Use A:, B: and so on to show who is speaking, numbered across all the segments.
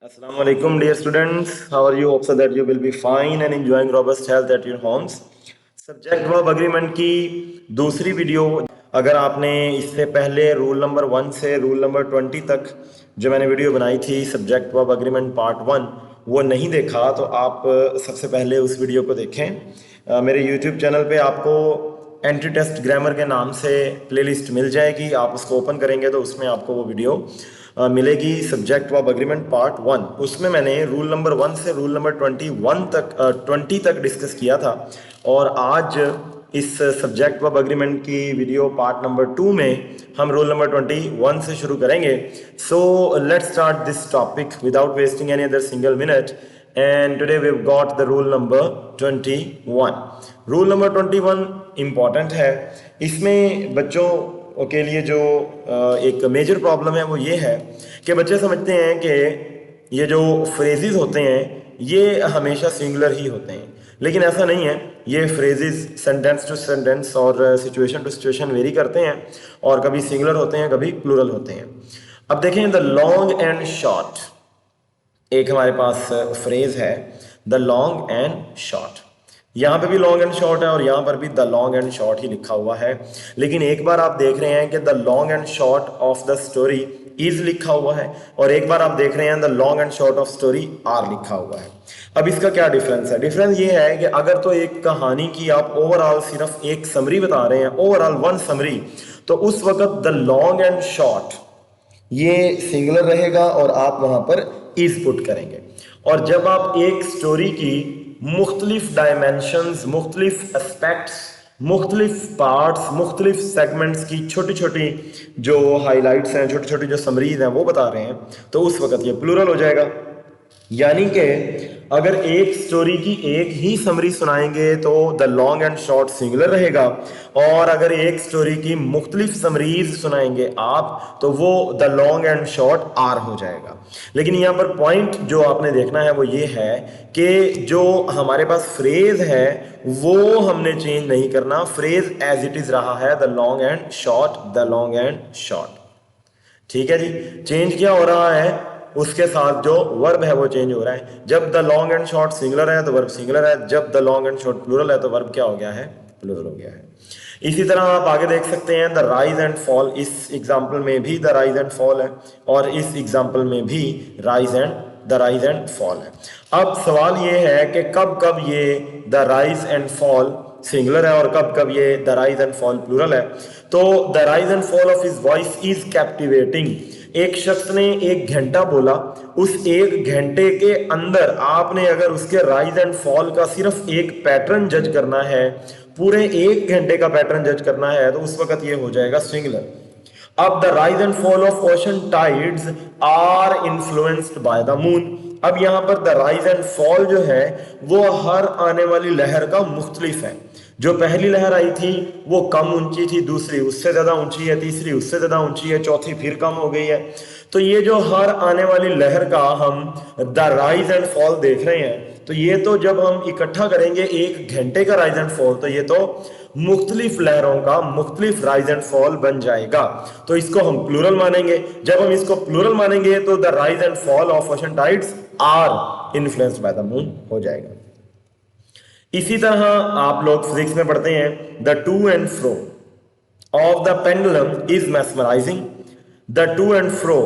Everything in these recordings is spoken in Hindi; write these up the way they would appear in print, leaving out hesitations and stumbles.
A: Assalamu alaikum, dear students. How are you? Hope so that you will be fine and enjoying robust health at your homes. Subject verb agreement की दूसरी वीडियो, अगर आपने इससे पहले रूल नंबर 1 से रूल नंबर 20 तक जो मैंने वीडियो बनाई थी सब्जेक्ट वर्ब अग्रीमेंट पार्ट 1 वो नहीं देखा तो आप सबसे पहले उस वीडियो को देखें। मेरे यूट्यूब चैनल पे आपको एंटी टेस्ट ग्रामर के नाम से प्लेलिस्ट मिल जाएगी। आप उसको ओपन करेंगे तो उसमें आपको वो वीडियो मिलेगी सब्जेक्ट वर्ब अग्रीमेंट पार्ट 1। उसमें मैंने रूल नंबर 1 से रूल नंबर 20 तक डिस्कस किया था और आज इस सब्जेक्ट वर्ब अग्रीमेंट की वीडियो पार्ट नंबर 2 में हम रूल नंबर 21 से शुरू करेंगे। So let's start this topic without wasting any other single minute and today we've got the rule number 21. Rule number 21 important है। इसमें बच्चों के लिए जो एक मेजर प्रॉब्लम है वो ये है कि बच्चे समझते हैं कि ये जो फ्रेजेस होते हैं ये हमेशा सिंगुलर ही होते हैं, लेकिन ऐसा नहीं है। ये फ्रेजेस सेंटेंस टू सेंटेंस और सिचुएशन टू सिचुएशन वेरी करते हैं और कभी सिंगुलर होते हैं कभी प्लूरल होते हैं। अब देखें द लॉन्ग एंड शॉर्ट, एक हमारे पास फ्रेज है द लॉन्ग एंड शॉर्ट। यहाँ पे भी लॉन्ग एंड शॉर्ट है और यहाँ पर भी द लॉन्ग एंड शॉर्ट ही लिखा हुआ है, लेकिन एक बार आप देख रहे हैं कि the long and short of the story is लिखा हुआ है और एक बार आप देख रहे हैं the long and short of story are लिखा हुआ है। अब इसका क्या डिफरेंस है? डिफरेंस ये है कि अगर तो एक कहानी की आप ओवरऑल सिर्फ एक समरी बता रहे हैं, ओवरऑल वन समरी, तो उस वक्त द लॉन्ग एंड शॉर्ट ये सिंगुलर रहेगा और आप वहां पर इज पुट करेंगे। और जब आप एक स्टोरी की मुख्तलिफ डायमेंशंस, मुख्तलिफ एस्पेक्ट्स, मुख्तलिफ पार्ट्स, मुख्तलिफ सेगमेंट्स की छोटी छोटी जो हाईलाइट्स हैं, छोटी छोटी जो समरीज हैं वो बता रहे हैं, तो उस वक्त ये प्लूरल हो जाएगा। यानी कि अगर एक स्टोरी की एक ही समरी सुनाएंगे तो the long and short singular रहेगा, और अगर एक स्टोरी की मुख्तलिफ समरीज सुनाएंगे आप तो वो the long and short are हो जाएगा। लेकिन यहाँ पर पॉइंट जो आपने देखना है वो ये है कि जो हमारे पास फ्रेज है वो हमने चेंज नहीं करना, फ्रेज एज इट इज रहा है the long and short, the long and short. ठीक है जी, चेंज क्या हो रहा है? उसके साथ जो वर्ब है वो चेंज हो रहा है। जब the long and short singular है तो वर्ब सिंगुलर है, जब the long and short plural है तो वर्ब क्या हो गया है? प्लूरल हो गया है। इसी तरह आप आगे देख सकते हैं द राइज एंड फॉल, इस एग्जाम्पल में भी द राइज एंड फॉल है और इस एग्जाम्पल में भी द राइज एंड फॉल है। अब सवाल ये है कि कब कब ये the rise and fall singular है और कब कब ये the rise and fall plural है। तो the rise and fall of his voice is captivating. एक शख्स ने 1 घंटा बोला, उस 1 घंटे के अंदर आपने अगर उसके राइज एंड फॉल का सिर्फ एक पैटर्न जज करना है, पूरे 1 घंटे का पैटर्न जज करना है, तो उस वक्त ये हो जाएगा सिंगुलर। अब the rise and fall of ocean tides are influenced by the moon. अब यहां पर द राइज एंड फॉल जो है वो हर आने वाली लहर का मुख्तलिफ है। जो पहली लहर आई थी वो कम ऊंची थी, दूसरी उससे ज्यादा ऊंची है, तीसरी उससे ज्यादा ऊंची है, चौथी फिर कम हो गई है। तो ये जो हर आने वाली लहर का हम द राइज एंड फॉल देख रहे हैं, तो ये तो जब हम इकट्ठा करेंगे 1 घंटे का राइज एंड फॉल तो ये तो मुख्तलिफ लहरों का मुख्तलिफ राइज एंड फॉल बन जाएगा। तो इसको हम प्लूरल मानेंगे। जब हम इसको प्लूरल मानेंगे तो the rise and fall of ocean tides are influenced by the moon हो जाएगा। इसी तरह आप लोग फिजिक्स में पढ़ते हैं the to and fro of the pendulum is mesmerising, the to and fro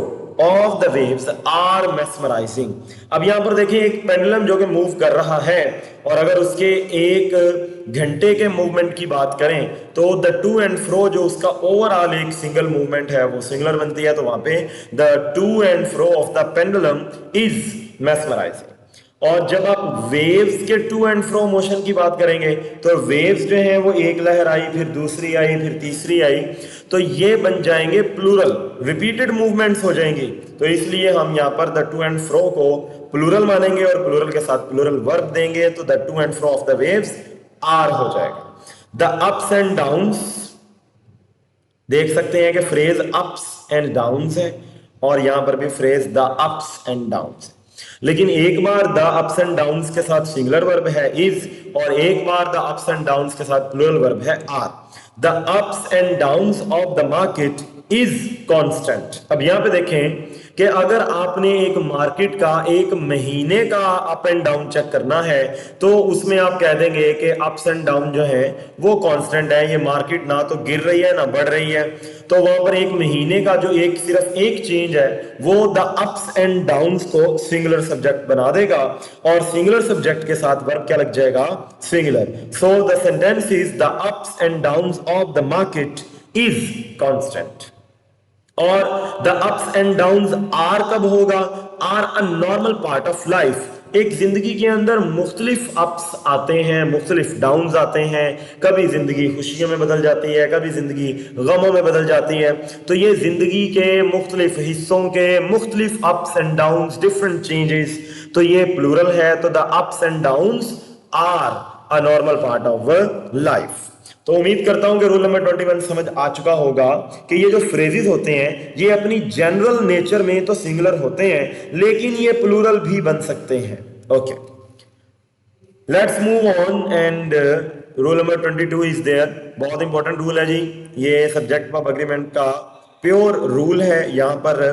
A: of the waves are mesmerising. अब यहां पर देखिए एक पेंडुलम जो कि मूव कर रहा है और अगर उसके 1 घंटे के मूवमेंट की बात करें तो द टू एंड फ्रो जो उसका ओवरऑल एक सिंगल मूवमेंट है वो सिंगुलर बनती है, तो वहां पे the to and fro of the pendulum is mesmerising. और जब आप वेव्स के टू एंड फ्रो मोशन की बात करेंगे तो वेव्स जो है वो एक लहर आई, फिर दूसरी आई, फिर तीसरी आई, तो ये बन जाएंगे प्लूरल, रिपीटेड मूवमेंट्स हो जाएंगी। तो इसलिए हम यहाँ पर द टू एंड फ्रो को प्लूरल मानेंगे और प्लूरल के साथ प्लूरल वर्ब देंगे, तो the to and fro of the waves are हो जाएगा। द अप्स एंड डाउन्स, देख सकते हैं कि फ्रेज अप्स एंड डाउन्स है और यहां पर भी phrase the ups and downs है, लेकिन एक बार द अप्स एंड डाउन्स के साथ सिंगुलर वर्ब है इज और एक बार द अप्स एंड डाउन्स के साथ प्लूरल वर्ब है are. The ups and downs of the market is constant. अब यहां पे देखें कि अगर आपने एक मार्केट का एक महीने का अप एंड डाउन चेक करना है तो उसमें आप कह देंगे कि अप्स एंड डाउन जो है वो कांस्टेंट है, ये मार्केट ना तो गिर रही है ना बढ़ रही है। तो वहां पर एक महीने का जो एक सिर्फ एक चेंज है वो द अप्स एंड डाउन्स को सिंगुलर सब्जेक्ट बना देगा और सिंगुलर सब्जेक्ट के साथ वर्ब क्या लग जाएगा, singular. So the sentence is the ups and downs of the market is constant. और the ups and downs are कब होगा, are a normal part of life. एक जिंदगी के अंदर मुख्तलिफ अप्स आते हैं, मुख्तलिफ डाउन्स आते हैं, कभी जिंदगी खुशियों में बदल जाती है, कभी जिंदगी गमों में बदल जाती है। तो ये जिंदगी के मुख्तलिफ हिस्सों के मुख्तलिफ ups and downs, different changes, तो ये प्लूरल है। तो the ups and downs are a normal part of life. तो उम्मीद करता हूं कि रूल नंबर 21 समझ आ चुका होगा कि ये जो फ्रेजेस होते हैं ये अपनी जनरल नेचर में तो सिंगुलर होते हैं लेकिन ये प्लूरल भी बन सकते हैं। Okay, let's move on and rule number 22 is there. बहुत इंपॉर्टेंट रूल है जी, ये सब्जेक्ट ऑफ एग्रीमेंट का प्योर रूल है। यहां पर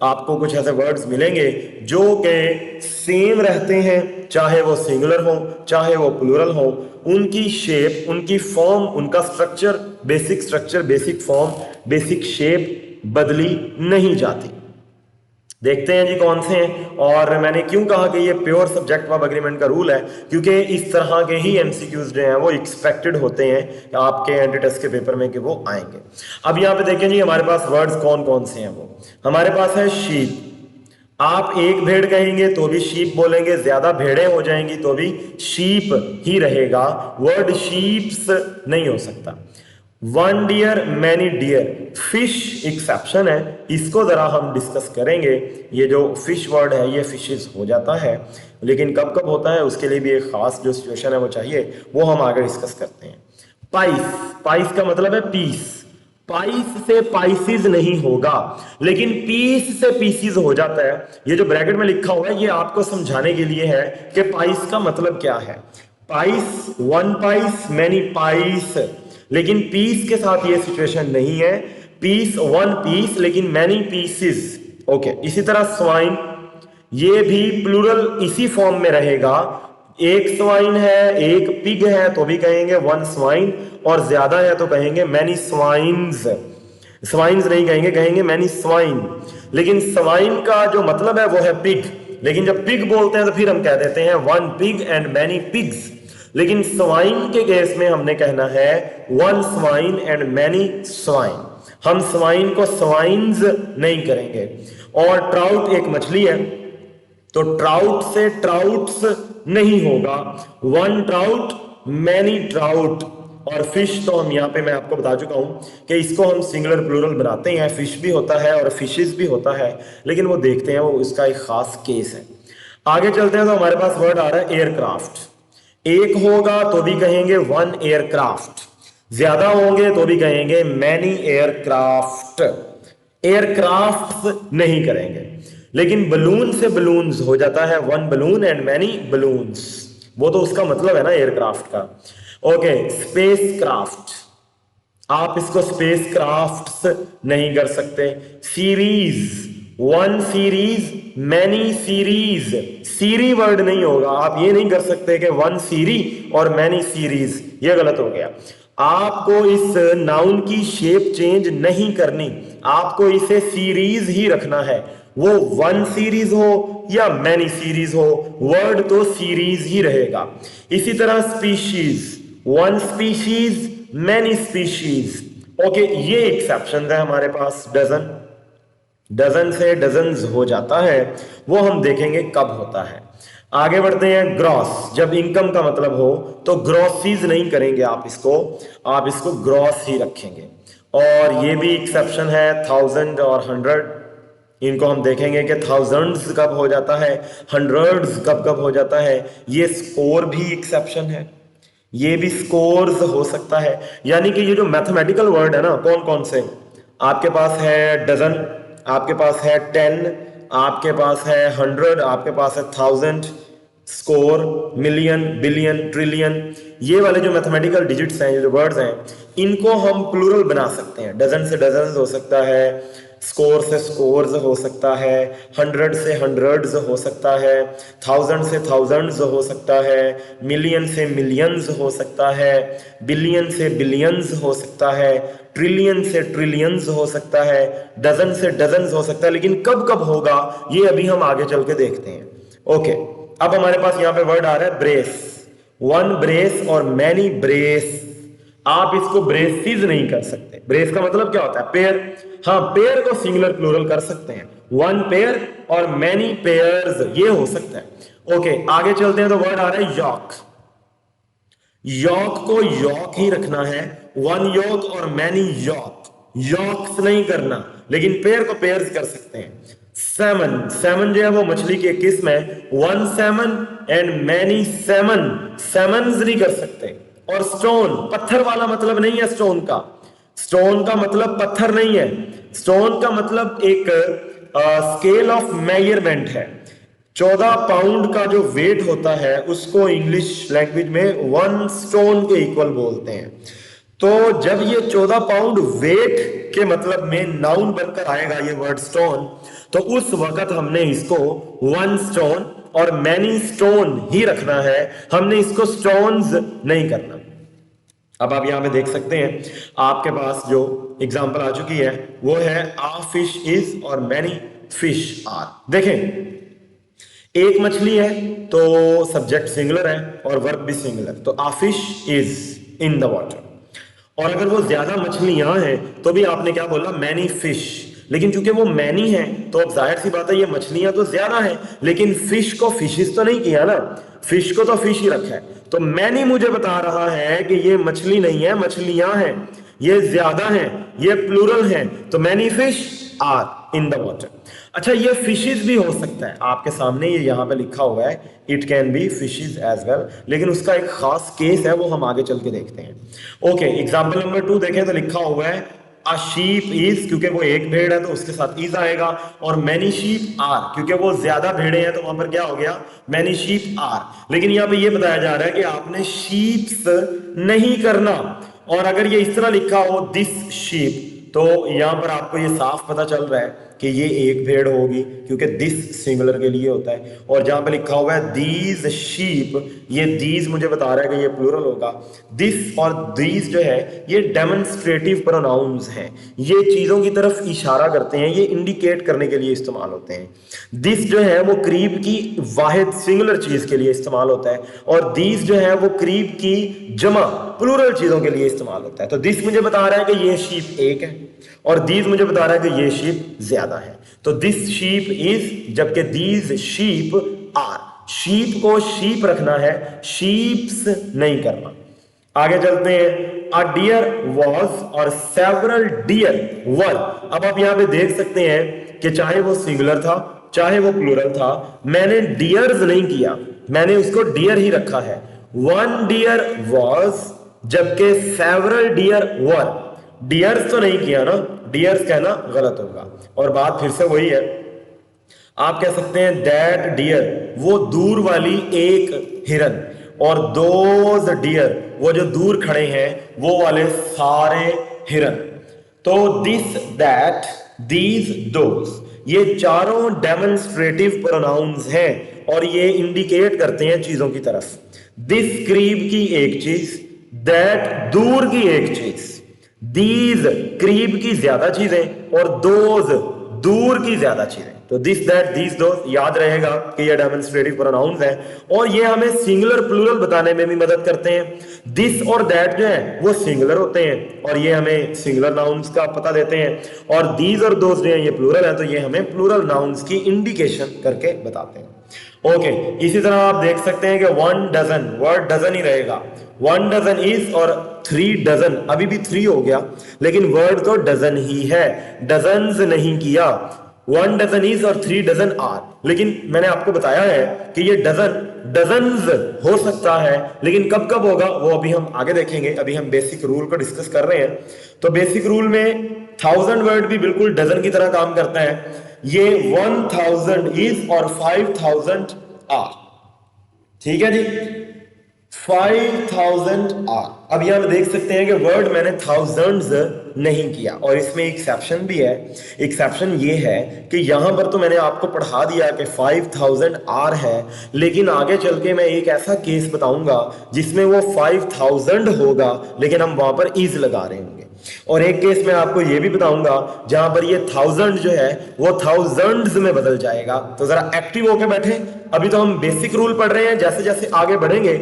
A: आपको कुछ ऐसे वर्ड्स मिलेंगे जो कि सेम रहते हैं, चाहे वो सिंगुलर हो चाहे वो प्लूरल हो। उनकी शेप, उनकी फॉर्म, उनका structure, basic form, basic shape बदली नहीं जाती। देखते हैं जी कौन से हैं। और मैंने क्यों कहा कि ये प्योर सब्जेक्ट वर्ब एग्रीमेंट का रूल है, क्योंकि इस तरह के ही एमसीक्यूज जो हैं वो एक्सपेक्टेड होते हैं आपके एंट्री टेस्ट के पेपर में कि वो आएंगे। अब यहाँ पे देखें जी हमारे पास वर्ड्स कौन कौन से हैं। वो हमारे पास है शीप। आप एक भेड़ कहेंगे तो भी शीप बोलेंगे, ज्यादा भेड़ें हो जाएंगी तो भी शीप ही रहेगा, वर्ड शीप्स नहीं हो सकता। One deer many deer, fish exception है, इसको जरा हम डिस्कस करेंगे। ये जो फिश वर्ड है ये फिशेस हो जाता है, लेकिन कब कब होता है उसके लिए भी एक खास जो सिचुएशन है वो चाहिए, वो हम आगे डिस्कस करते हैं। पाइस, पाइस का मतलब है पीस। पाइस से पाइसिस नहीं होगा, लेकिन पीस से पीसीज हो जाता है। ये जो ब्रैकेट में लिखा हुआ है ये आपको समझाने के लिए है कि पाइस का मतलब क्या है। Price, one price, many price, लेकिन पीस के साथ ये सिचुएशन नहीं है। पीस, वन पीस, लेकिन मैनी पीसेस। ओके, इसी तरह स्वाइन, ये भी प्लूरल इसी फॉर्म में रहेगा। एक स्वाइन है, एक पिग है तो भी कहेंगे वन स्वाइन, और ज्यादा है तो कहेंगे मैनी स्वाइन्स। स्वाइन्स नहीं कहेंगे, कहेंगे मैनी स्वाइन। लेकिन स्वाइन का जो मतलब है वो है पिग, लेकिन जब पिग बोलते हैं तो फिर हम कह देते हैं one pig and many pigs. लेकिन स्वाइन के केस में हमने कहना है one swine and many swine. हम स्वाइन को स्वाइन्स नहीं करेंगे। और ट्राउट एक मछली है तो ट्राउट से ट्राउट्स नहीं होगा, वन ट्राउट मैनी ट्राउट। और फिश तो हम यहाँ पे मैं आपको बता चुका हूं कि इसको हम सिंगुलर प्लूरल बनाते हैं, फिश भी होता है और फिशेस भी होता है, लेकिन वो देखते हैं, वो इसका एक खास केस है। आगे चलते हैं तो हमारे पास वर्ड आ रहा है एयरक्राफ्ट। एक होगा तो भी कहेंगे वन एयरक्राफ्ट, ज्यादा होंगे तो भी कहेंगे मैनी एयरक्राफ्ट। एयरक्राफ्ट नहीं करेंगे, लेकिन बलून से बलून्स हो जाता है, one balloon and many balloons, वो तो उसका मतलब है ना एयरक्राफ्ट का। ओके, स्पेस क्राफ्ट, आप इसको स्पेस क्राफ्ट नहीं कर सकते। Series, one series many series, series word नहीं होगा, आप ये नहीं कर सकते कि वन सीरी और मैनी सीरीज, ये गलत हो गया। आपको इस नाउन की शेप चेंज नहीं करनी, आपको इसे सीरीज ही रखना है, वो वन सीरीज हो या मैनी सीरीज हो, वर्ड तो सीरीज ही रहेगा। इसी तरह species, one species many species. Okay, ये एक्सेप्शन है हमारे पास। डजन, डजन से डजन्स हो जाता है, वो हम देखेंगे कब होता है। आगे बढ़ते हैं। ग्रॉस, जब इनकम का मतलब हो तो ग्रॉसीज नहीं करेंगे आप इसको ग्रॉस ही रखेंगे। और ये भी एक्सेप्शन है, 1000 और 100, इनको हम देखेंगे कि थाउजेंड्स कब हो जाता है, हंड्रेड्स कब कब हो जाता है। ये स्कोर भी एक्सेप्शन है, ये भी स्कोर्स हो सकता है। यानी कि ये जो मैथमेटिकल वर्ड है ना, कौन कौन से आपके पास है, डजन, आपके पास है 10, आपके पास है 100, आपके पास है 1000, स्कोर, मिलियन, बिलियन, ट्रिलियन, ये वाले जो मैथमेटिकल डिजिट्स हैं, ये जो वर्ड्स हैं, इनको हम प्लूरल बना सकते हैं। डजन से डजन हो सकता है, स्कोर से स्कोर्स हो सकता है, 100 से हंड्रेड्स हो सकता है, 1000 से थाउजेंड्स हो सकता है, मिलियन से मिलियंस हो सकता है, बिलियन से बिलियंस हो सकता है, ट्रिलियन से ट्रिलियंस हो सकता है, डजन से डजन्स हो सकता है। लेकिन कब कब होगा ये अभी हम आगे चल के देखते हैं। ओके, अब हमारे पास यहां पे वर्ड आ रहा है ब्रेस। वन ब्रेस और मैनी ब्रेस। आप इसको ब्रेसिस नहीं कर सकते। ब्रेस का मतलब क्या होता है? पेयर। हाँ, पेयर को सिंगुलर प्लूरल कर सकते हैं, वन पेयर और मैनी पेयर्स, ये हो सकता है। ओके, आगे चलते हैं तो वर्ड आ रहा है यॉक। यॉक को यॉक ही रखना है, वन यॉक और मैनी यॉक। यॉक्स नहीं करना, लेकिन पेयर को पेयर्स कर सकते हैं। सैमन, सैमन जो है वो मछली की एक किस्म है, one Simon and many Simon, salmons नहीं कर सकते। और स्टोन, पत्थर वाला मतलब नहीं है स्टोन का। स्टोन का मतलब पत्थर नहीं है, स्टोन का मतलब एक स्केल ऑफ मेजरमेंट है। 14 पाउंड का जो वेट होता है उसको इंग्लिश लैंग्वेज में वन स्टोन के इक्वल बोलते हैं। तो जब ये 14 पाउंड वेट के मतलब में नाउन बनकर आएगा ये वर्ड स्टोन, तो उस वक्त हमने इसको वन स्टोन और मैनी स्टोन ही रखना है, हमने इसको स्टोन्स नहीं करना। अब आप यहां पे देख सकते हैं, आपके पास जो एग्जांपल आ चुकी है वो है आ फिश इज और मैनी फिश आर। देखें, एक मछली है तो सब्जेक्ट सिंगुलर है और वर्ब भी सिंगुलर, तो a fish is in the water. और अगर वो ज्यादा मछलियां हैं तो भी आपने क्या बोला? Many fish. लेकिन चूंकि वो मैनी है तो अब जाहिर सी बात है ये मछलियां तो ज्यादा हैं, लेकिन फिश को फिशिस तो नहीं किया ना, फिश को तो फिश ही रखा है। तो मैनी मुझे बता रहा है कि ये मछली नहीं है, मछलियां हैं, ये ज्यादा हैं, ये प्लूरल है, तो many fish are in the water. अच्छा, ये फिशेस भी हो सकता है, आपके सामने ये यहाँ पे लिखा हुआ है, it can be fishes as well, लेकिन उसका एक खास केस है, वो हम आगे चल के देखते हैं। ओके, एग्जाम्पल नंबर 2 देखें तो लिखा हुआ है अ शीप इज, क्योंकि वो एक भेड़ है तो उसके साथ इज आएगा, और मैनी शीप आर, क्योंकि वो ज्यादा भेड़े हैं तो वहां पर क्या हो गया? Many sheep are. लेकिन यहाँ पे ये बताया जा रहा है कि आपने शीप्स नहीं करना, और अगर ये इस तरह लिखा हो दिस शीप, तो यहां पर आपको ये साफ पता चल रहा है कि ये एक भेड़ होगी, क्योंकि दिस सिंगुलर के लिए होता है। और जहां पे लिखा हुआ है दीज शीप, ये दीज मुझे बता रहा है कि ये प्लूरल होगा। दिस और दीज जो है ये डेमोन्स्ट्रेटिव प्रोनाउंस हैं, ये चीजों की तरफ इशारा करते हैं, ये इंडिकेट करने के लिए इस्तेमाल होते हैं। दिस जो है वो करीब की वाहिद सिंगुलर चीज के लिए इस्तेमाल होता है, और दीज जो है वो करीब की जमा प्लूरल चीजों के लिए इस्तेमाल होता है। तो दिस मुझे बता रहा है कि ये शीप एक है, और दीज मुझे बता रहा है कि ये शीप ज्यादा है। तो दिस शीप इज, जबकि दीज शीप आर। शीप को शीप रखना है, शीप्स नहीं करना। आगे चलते हैं, अ डियर वॉज और सेवरल डियर वर। अब आप यहां पे देख सकते हैं कि चाहे वो सिंगुलर था चाहे वो प्लूरल था, मैंने डियर्स नहीं किया, मैंने उसको डियर ही रखा है। वन डियर वॉज, जबकि सेवरल डियर वर। डियर्स तो नहीं किया ना, डियर्स कहना गलत होगा। और बात फिर से वही है, आप कह सकते हैं दैट डियर, वो दूर वाली एक हिरन, और दोज डियर, वो जो दूर खड़े हैं वो वाले सारे हिरन। तो दिस दैट दीज दोज, ये चारों डेमोन्स्ट्रेटिव प्रोनाउंस हैं और ये इंडिकेट करते हैं चीजों की तरफ। दिस करीब की एक चीज, दैट दूर की एक चीज, दीज करीब की ज्यादा चीजें, और दोज दूर की ज्यादा चीजें। तो दिस दैट दीज दोज याद रहेगा कि ये डेमोन्स्ट्रेटिव प्रोनाउंस हैं, और ये हमें सिंगुलर प्लूरल बताने में भी मदद करते हैं। दिस और दैट जो है वो सिंगुलर होते हैं और ये हमें सिंगुलर नाउन्स का पता देते हैं, और दीज और दोज जो है ये प्लूरल है, तो ये हमें प्लूरल नाउन्स की इंडिकेशन करके बताते हैं। ओके, इसी तरह आप देख सकते हैं कि वन डजन, वर्ड डजन ही रहेगा। वन डजन इज और 3 डजन, अभी भी 3 हो गया, लेकिन वर्ड तो डजन ही है, डजन्स नहीं किया। 1 डजन इज और 3 डजन आर, लेकिन मैंने आपको बताया है कि ये डजन डजन्स हो सकता है, लेकिन कब कब होगा वो अभी हम आगे देखेंगे। अभी हम बेसिक रूल को डिस्कस कर रहे हैं। तो बेसिक रूल में 1000 वर्ड भी बिल्कुल डजन की तरह काम करता है। ये 1000 इज और 5000 आर, ठीक है जी, 5000 आर। अब यहां देख सकते हैं कि वर्ड मैंने थाउजेंड्स नहीं किया। और इसमें एक्सेप्शन भी है। एक्सेप्शन ये है कि यहां पर तो मैंने आपको पढ़ा दिया कि 5000 आर है, लेकिन आगे चल के मैं एक ऐसा केस बताऊंगा जिसमें वो 5000 होगा लेकिन हम वहां पर इज लगा रहे होंगे। और एक केस में आपको ये भी बताऊंगा जहां पर ये 1000 जो है वो थाउजेंड्स में बदल जाएगा। तो जरा एक्टिव होके बैठे, अभी तो हम बेसिक रूल पढ़ रहे हैं, जैसे जैसे आगे बढ़ेंगे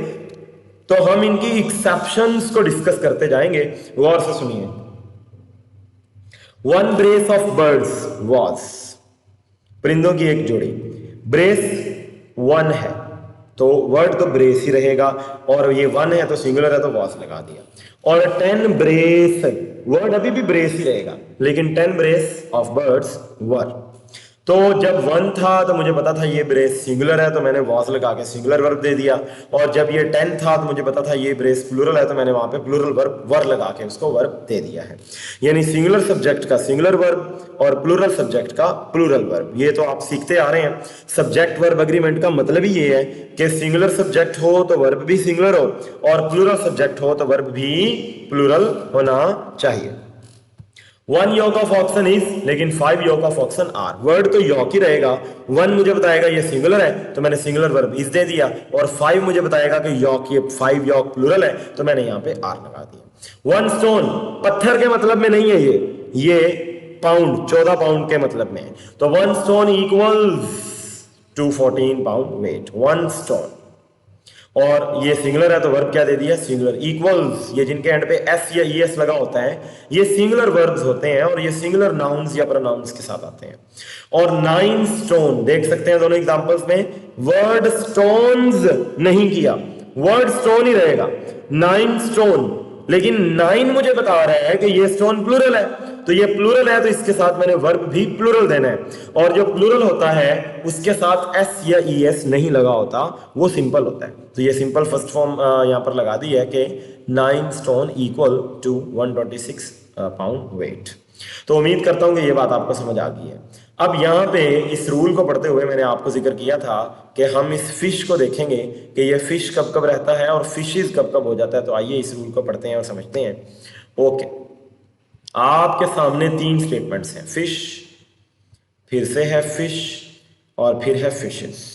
A: तो हम इनकी एक्सेप्शंस को डिस्कस करते जाएंगे। गौर से सुनिए। One brace of birds was, परिंदों की एक जोड़ी, ब्रेस वन है तो वर्ड तो ब्रेस ही रहेगा, और ये वन है तो सिंगुलर है तो वॉज लगा दिया। और 10 ब्रेस, वर्ड अभी भी ब्रेस ही रहेगा लेकिन 10 ब्रेस ऑफ बर्ड्स वर। तो जब वन था तो मुझे पता था ये ब्रेस सिंगुलर है तो मैंने वॉज लगा के सिंगुलर वर्ब दे दिया, और जब ये 10 था तो मुझे पता था ये ब्रेस प्लूरल है तो मैंने वहां पे प्लूरल वर्ब वर लगा के उसको वर्ब दे दिया है। यानी सिंगुलर सब्जेक्ट का सिंगुलर वर्ब और प्लूरल सब्जेक्ट का प्लूरल वर्ब, ये तो आप सीखते आ रहे हैं। सब्जेक्ट वर्ब एग्रीमेंट का मतलब ही ये है कि सिंगुलर सब्जेक्ट हो तो वर्ब भी सिंगुलर हो, और प्लूरल सब्जेक्ट हो तो वर्ब भी प्लूरल होना चाहिए। 1 योक ऑफ ऑक्सन इज, लेकिन 5 yoke of oxen are. Word तो योक ही रहेगा। 1 मुझे बताएगा ये सिंगुलर है तो मैंने सिंगुलर वर्ब इज दे दिया, और 5 मुझे बताएगा कि योक, ये 5 योक प्लूरल है तो मैंने यहां पे आर लगा दिया। 1 स्टोन, पत्थर के मतलब में नहीं है ये पाउंड, 14 पाउंड के मतलब में है। तो 1 stone equals to 14 pound weight. 1 stone, और ये सिंगुलर है तो वर्ब क्या दे दिया, सिंगुलर। इक्वल्स, ये जिनके एंड पे एस या ईएस लगा होता है ये सिंगुलर वर्ब्स होते हैं, और ये सिंगुलर नाउन्स या प्रोनाउंस के साथ आते हैं। और 9 स्टोन, देख सकते हैं दोनों एग्जांपल्स में वर्ड स्टोन्स नहीं किया, वर्ड स्टोन ही रहेगा। 9 स्टोन, लेकिन 9 मुझे बता रहा है कि ये स्टोन प्लूरल है, तो ये प्लूरल है तो इसके साथ मैंने वर्ब भी प्लूरल देना है, और जो प्लूरल होता है उसके साथ एस या ईएस नहीं लगा होता, वो सिंपल होता है। तो ये सिंपल फर्स्ट फॉर्म यहां पर लगा दी है कि 9 stone equal to 126 pound weight. तो उम्मीद करता हूं कि ये बात आपको समझ आ गई है। अब यहाँ पे इस रूल को पढ़ते हुए मैंने आपको जिक्र किया था कि हम इस फिश को देखेंगे कि ये फिश कब कब रहता है और फिशेस कब कब हो जाता है। तो आइए इस रूल को पढ़ते हैं और समझते हैं। ओके, आपके सामने 3 स्टेटमेंट्स हैं, फिश, फिर से है फिश, और फिर है फिशेस।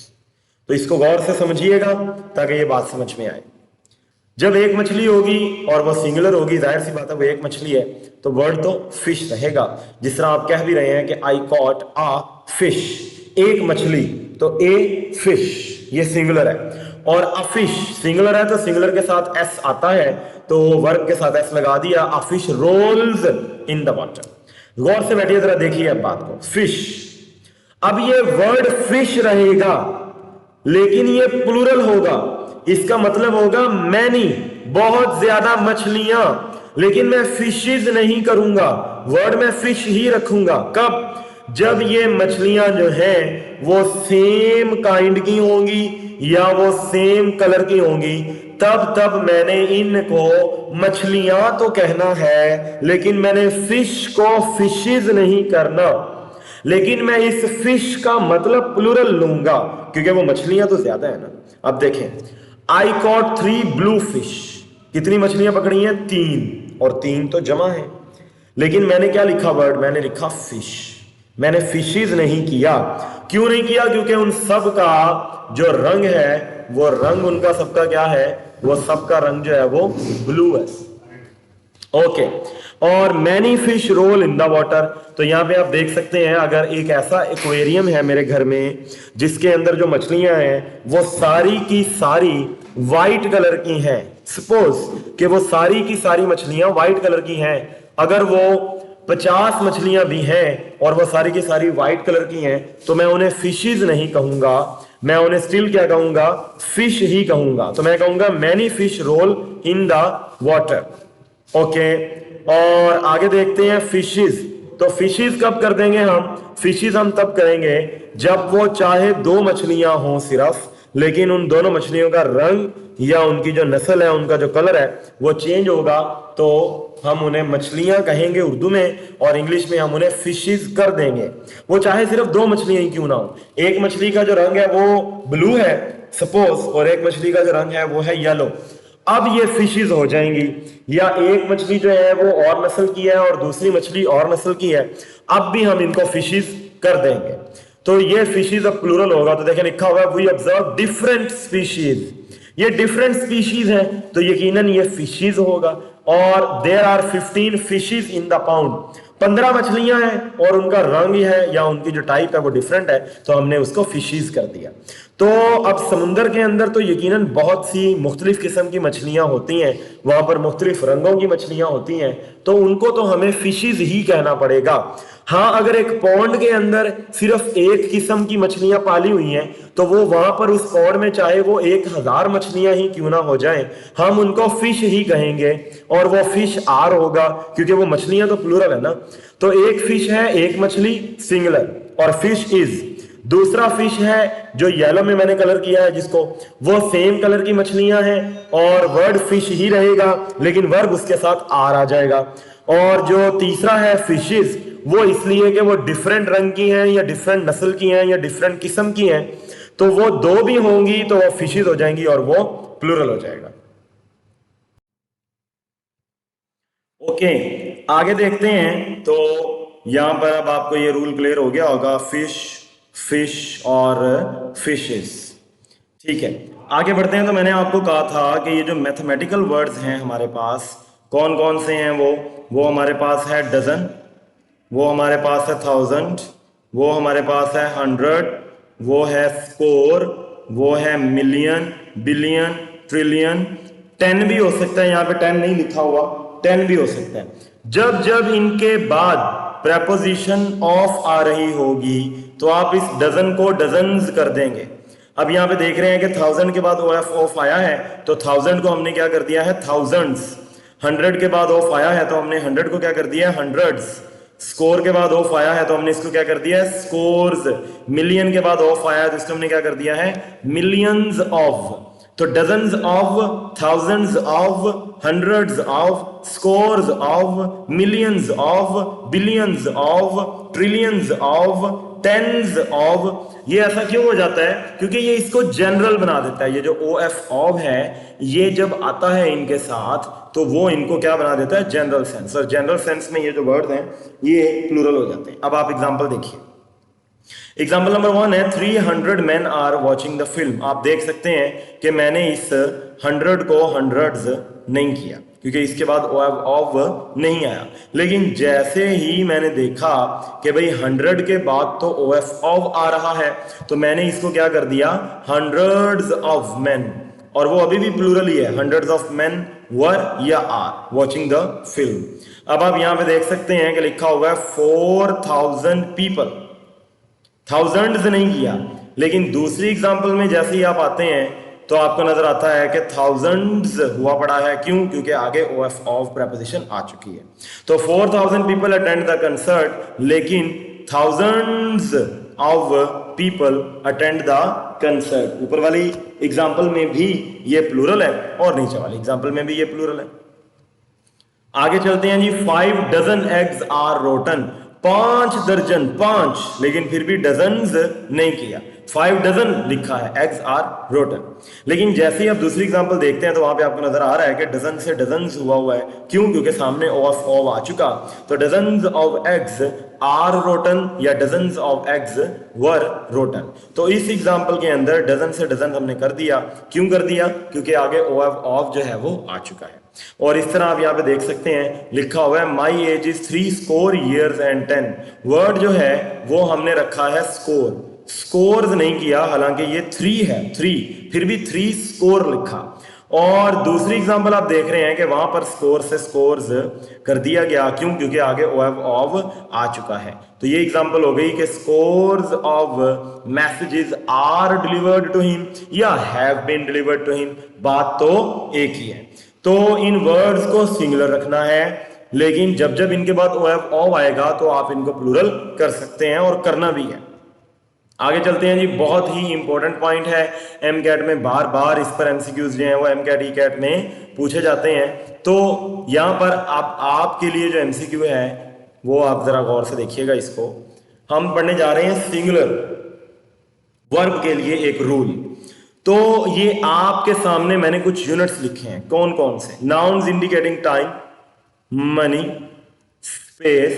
A: तो इसको गौर से समझिएगा ताकि ये बात समझ में आए। जब एक मछली होगी और वो सिंगुलर होगी, जाहिर सी बात है वो एक मछली है, तो वर्ड तो फिश रहेगा। जिस तरह आप कह भी रहे हैं कि आई कॉट आ फिश, एक मछली, तो ए फिश ये सिंगुलर है, और अ फिश सिंगुलर है तो सिंगुलर के साथ एस आता है तो वर्ब के साथ एस लगा दिया। A fish rolls in the water. गौर से बैठिए जरा, देखिए अब बात को। फिश, अब ये वर्ड फिश रहेगा लेकिन ये प्लूरल होगा, इसका मतलब होगा मैनी, बहुत ज्यादा मछलियां, लेकिन मैं फिशेज नहीं करूंगा, वर्ड में फिश ही रखूंगा। कब? जब ये मछलियां जो हैं वो सेम काइंड की होंगी या वो सेम कलर की होंगी, तब मैंने इनको मछलियां तो कहना है लेकिन मैंने फिश को फिशेज नहीं करना। लेकिन मैं इस फिश का मतलब प्लूरल लूंगा क्योंकि वो मछलियां तो ज्यादा है ना। अब देखें, आई कॉट 3 ब्लू फिश, कितनी मछलियां पकड़ी हैं? 3, और 3 तो जमा है, लेकिन मैंने क्या लिखा वर्ड, मैंने लिखा फिश, मैंने फिशेज नहीं किया। क्यों नहीं किया? क्योंकि उन सब का जो रंग है वो रंग उनका सबका क्या है, वो सबका रंग जो है वो ब्लू है। ओके, और many fish roll in the water. तो यहां पे आप देख सकते हैं, अगर एक ऐसा एक्वेरियम है मेरे घर में जिसके अंदर जो मछलियां हैं वो सारी की सारी व्हाइट कलर की हैं, सपोज कि वो सारी की सारी मछलियां व्हाइट कलर की हैं, अगर वो 50 मछलियां भी हैं और वो सारी की सारी व्हाइट कलर की हैं, तो मैं उन्हें फिशेज नहीं कहूंगा, मैं उन्हें स्टिल क्या कहूंगा, फिश ही कहूंगा। तो मैं कहूंगा many fish roll in the water. Okay, और आगे देखते हैं फिशेज। तो फिशेज कब कर देंगे हम? फिशेज हम तब करेंगे जब वो चाहे 2 मछलियां हों सिर्फ, लेकिन उन दोनों मछलियों का रंग या उनकी जो नस्ल है, उनका जो कलर है वो चेंज होगा, तो हम उन्हें मछलियां कहेंगे उर्दू में, और इंग्लिश में हम उन्हें फिशेज कर देंगे। वो चाहे सिर्फ 2 मछलियां ही क्यों ना हो, एक मछली का जो रंग है वो ब्लू है सपोज, और एक मछली का जो रंग है वो है येलो, अब ये फिशेज हो जाएंगी, या एक मछली जो है वो और नस्ल की है और दूसरी मछली और नस्ल की है, अब भी हम इनको फिशेज कर देंगे। तो ये फिशेज अब प्लूरल होगा, तो देखिए लिखा हुआ है वी ऑब्जर्व डिफरेंट स्पीशीज, ये डिफरेंट स्पीशीज हैं तो यकीनन ये फिशेज होगा। और there are 15 fishes in the pond, 15 मछलियां हैं और उनका रंग है या उनकी जो टाइप है वो डिफरेंट है, तो हमने उसको फिशेज कर दिया। तो अब समुंदर के अंदर तो यकीनन बहुत सी मुख्तलिफ किस्म की मछलियां होती हैं, वहां पर मुख्तलिफ रंगों की मछलियां होती हैं, तो उनको तो हमें फिशेज ही कहना पड़ेगा। हाँ, अगर एक पॉन्ड के अंदर सिर्फ एक किस्म की मछलियां पाली हुई हैं, तो वो वहां पर उस पॉन्ड में चाहे वो 1000 मछलियां ही क्यों ना हो जाएं, हम उनको फिश ही कहेंगे और वो फिश आर होगा, क्योंकि वो मछलियां तो प्लूरल है ना। तो एक फिश है, एक मछली सिंगुलर, और फिश इज। दूसरा फिश है जो येलो में मैंने कलर किया है जिसको, वो सेम कलर की मछलियां हैं और वर्ड फिश ही रहेगा, लेकिन वर्ब उसके साथ आर आ जाएगा। और जो तीसरा है फिशेस, वो इसलिए कि वो डिफरेंट रंग की हैं या डिफरेंट नस्ल की हैं या डिफरेंट किस्म की हैं, तो वो दो भी होंगी तो वो फिशेस हो जाएंगी और वो प्लूरल हो जाएगा। ओके, आगे देखते हैं। तो यहां पर अब आपको ये रूल क्लियर हो गया होगा, फिश, फिश और फिशेस। ठीक है, आगे बढ़ते हैं। तो मैंने आपको कहा था कि ये जो मैथमेटिकल वर्ड्स हैं हमारे पास, कौन कौन से हैं वो हमारे पास है डजन, वो हमारे पास है 1000, वो हमारे पास है 100, वो है स्कोर, वो है मिलियन, बिलियन, ट्रिलियन। 10 भी हो सकता है, यहां पे 10 नहीं लिखा हुआ, 10 भी हो सकता है। जब जब इनके बाद प्रेपोजिशन ऑफ आ रही होगी तो आप इस डजन को डजन्स कर देंगे। अब यहां पे देख रहे हैं कि 1000 के बाद ऑफ आया है, तो 1000 को हमने क्या कर दिया है, थाउजेंड्स। 100 के बाद ऑफ आया है तो हमने 100 को क्या कर दिया है, हंड्रेड्स। स्कोर के बाद ऑफ आया है तो हमने इसको क्या कर दिया है, स्कोर्स। मिलियन के बाद ऑफ आया है तो इसको हमने क्या कर दिया है, मिलियंस ऑफ। तो dozens of, thousands of, hundreds of, scores of, millions of, billions of, trillions of, tens of. ये ऐसा क्यों हो जाता है, क्योंकि ये इसको जनरल बना देता है। ये जो ओ एफ ऑफ है, ये जब आता है इनके साथ तो वो इनको क्या बना देता है, जनरल सेंस। और जनरल सेंस में ये जो वर्ड हैं ये प्लूरल हो जाते हैं। अब आप एग्जांपल देखिए। एग्जाम्पल नंबर 1 है 300 men are watching the film. आप देख सकते हैं कि मैंने इस 100 को हंड्रेड्स नहीं किया क्योंकि इसके बाद ऑफ नहीं आया। लेकिन जैसे ही मैंने देखा कि भाई 100 के बाद तो ओ एफ ऑफ आ रहा है, तो मैंने इसको क्या कर दिया, हंड्रेड्स ऑफ men। और वो अभी भी प्लूरल ही है, हंड्रेड्स ऑफ men वर या आर वॉचिंग द फिल्म। अब आप यहां पे देख सकते हैं कि लिखा हुआ है 4000 पीपल, थाउजेंड्स नहीं किया। लेकिन दूसरी एग्जांपल में जैसे ही आप आते हैं तो आपको नजर आता है कि थाउजेंड्स हुआ पड़ा है। क्यों? क्योंकि आगे ओ एफ ऑफ प्रेपोजिशन आ चुकी है। तो 4000 पीपल अटेंड द कंसर्ट, लेकिन thousands of people attend the concert. ऊपर वाली एग्जांपल में भी ये प्लूरल है और नीचे वाली एग्जांपल में भी ये प्लूरल है। आगे चलते हैं जी। 5 डजन एग्स आर रोटन, 5 दर्जन, 5, लेकिन फिर भी डजन्स नहीं किया, 5 डजन लिखा है, एग्स आर रोटन। लेकिन जैसे ही आप दूसरी एग्जांपल देखते हैं तो वहां पे आपको नजर आ रहा है कि डजन से डजन्स हुआ है। क्यों? क्योंकि सामने ऑफ आ चुका। तो dozens of eggs are rotten या dozens of eggs were rotten. तो इस एग्जांपल के अंदर डजन से डजन हमने कर दिया। क्यों कर दिया? क्योंकि आगे ऑफ जो है वो आ चुका है। और इस तरह आप यहाँ पे देख सकते हैं लिखा हुआ है my age is 3 years and 10। Word जो है वो हमने रखा है स्कोर, स्कोर्स नहीं किया, हालांकि ये 3 है, 3, फिर भी 3 स्कोर लिखा। और दूसरी एग्जांपल आप देख रहे हैं कि वहां पर स्कोर से स्कोर्स कर दिया गया। क्यों? क्योंकि आगे ऑफ आ चुका है। तो ये एग्जांपल हो गई कि scores of messages are delivered to him या have been delivered to him, बात तो एक ही है। तो इन वर्ड्स को सिंगुलर रखना है, लेकिन जब जब इनके बाद ऑफ आएगा तो आप इनको प्लूरल कर सकते हैं और करना भी है। आगे चलते हैं जी। बहुत ही इंपॉर्टेंट पॉइंट है, एम कैट में बार बार इस पर एमसीक्यूज जो हैं वो एम कैट ई कैट में पूछे जाते हैं। तो यहां पर आपके लिए जो एमसीक्यू है वो आप जरा गौर से देखिएगा। इसको हम पढ़ने जा रहे हैं सिंगुलर वर्ब के लिए एक रूल। तो ये आपके सामने मैंने कुछ यूनिट्स लिखे हैं, कौन कौन से? Nouns indicating time, money, space,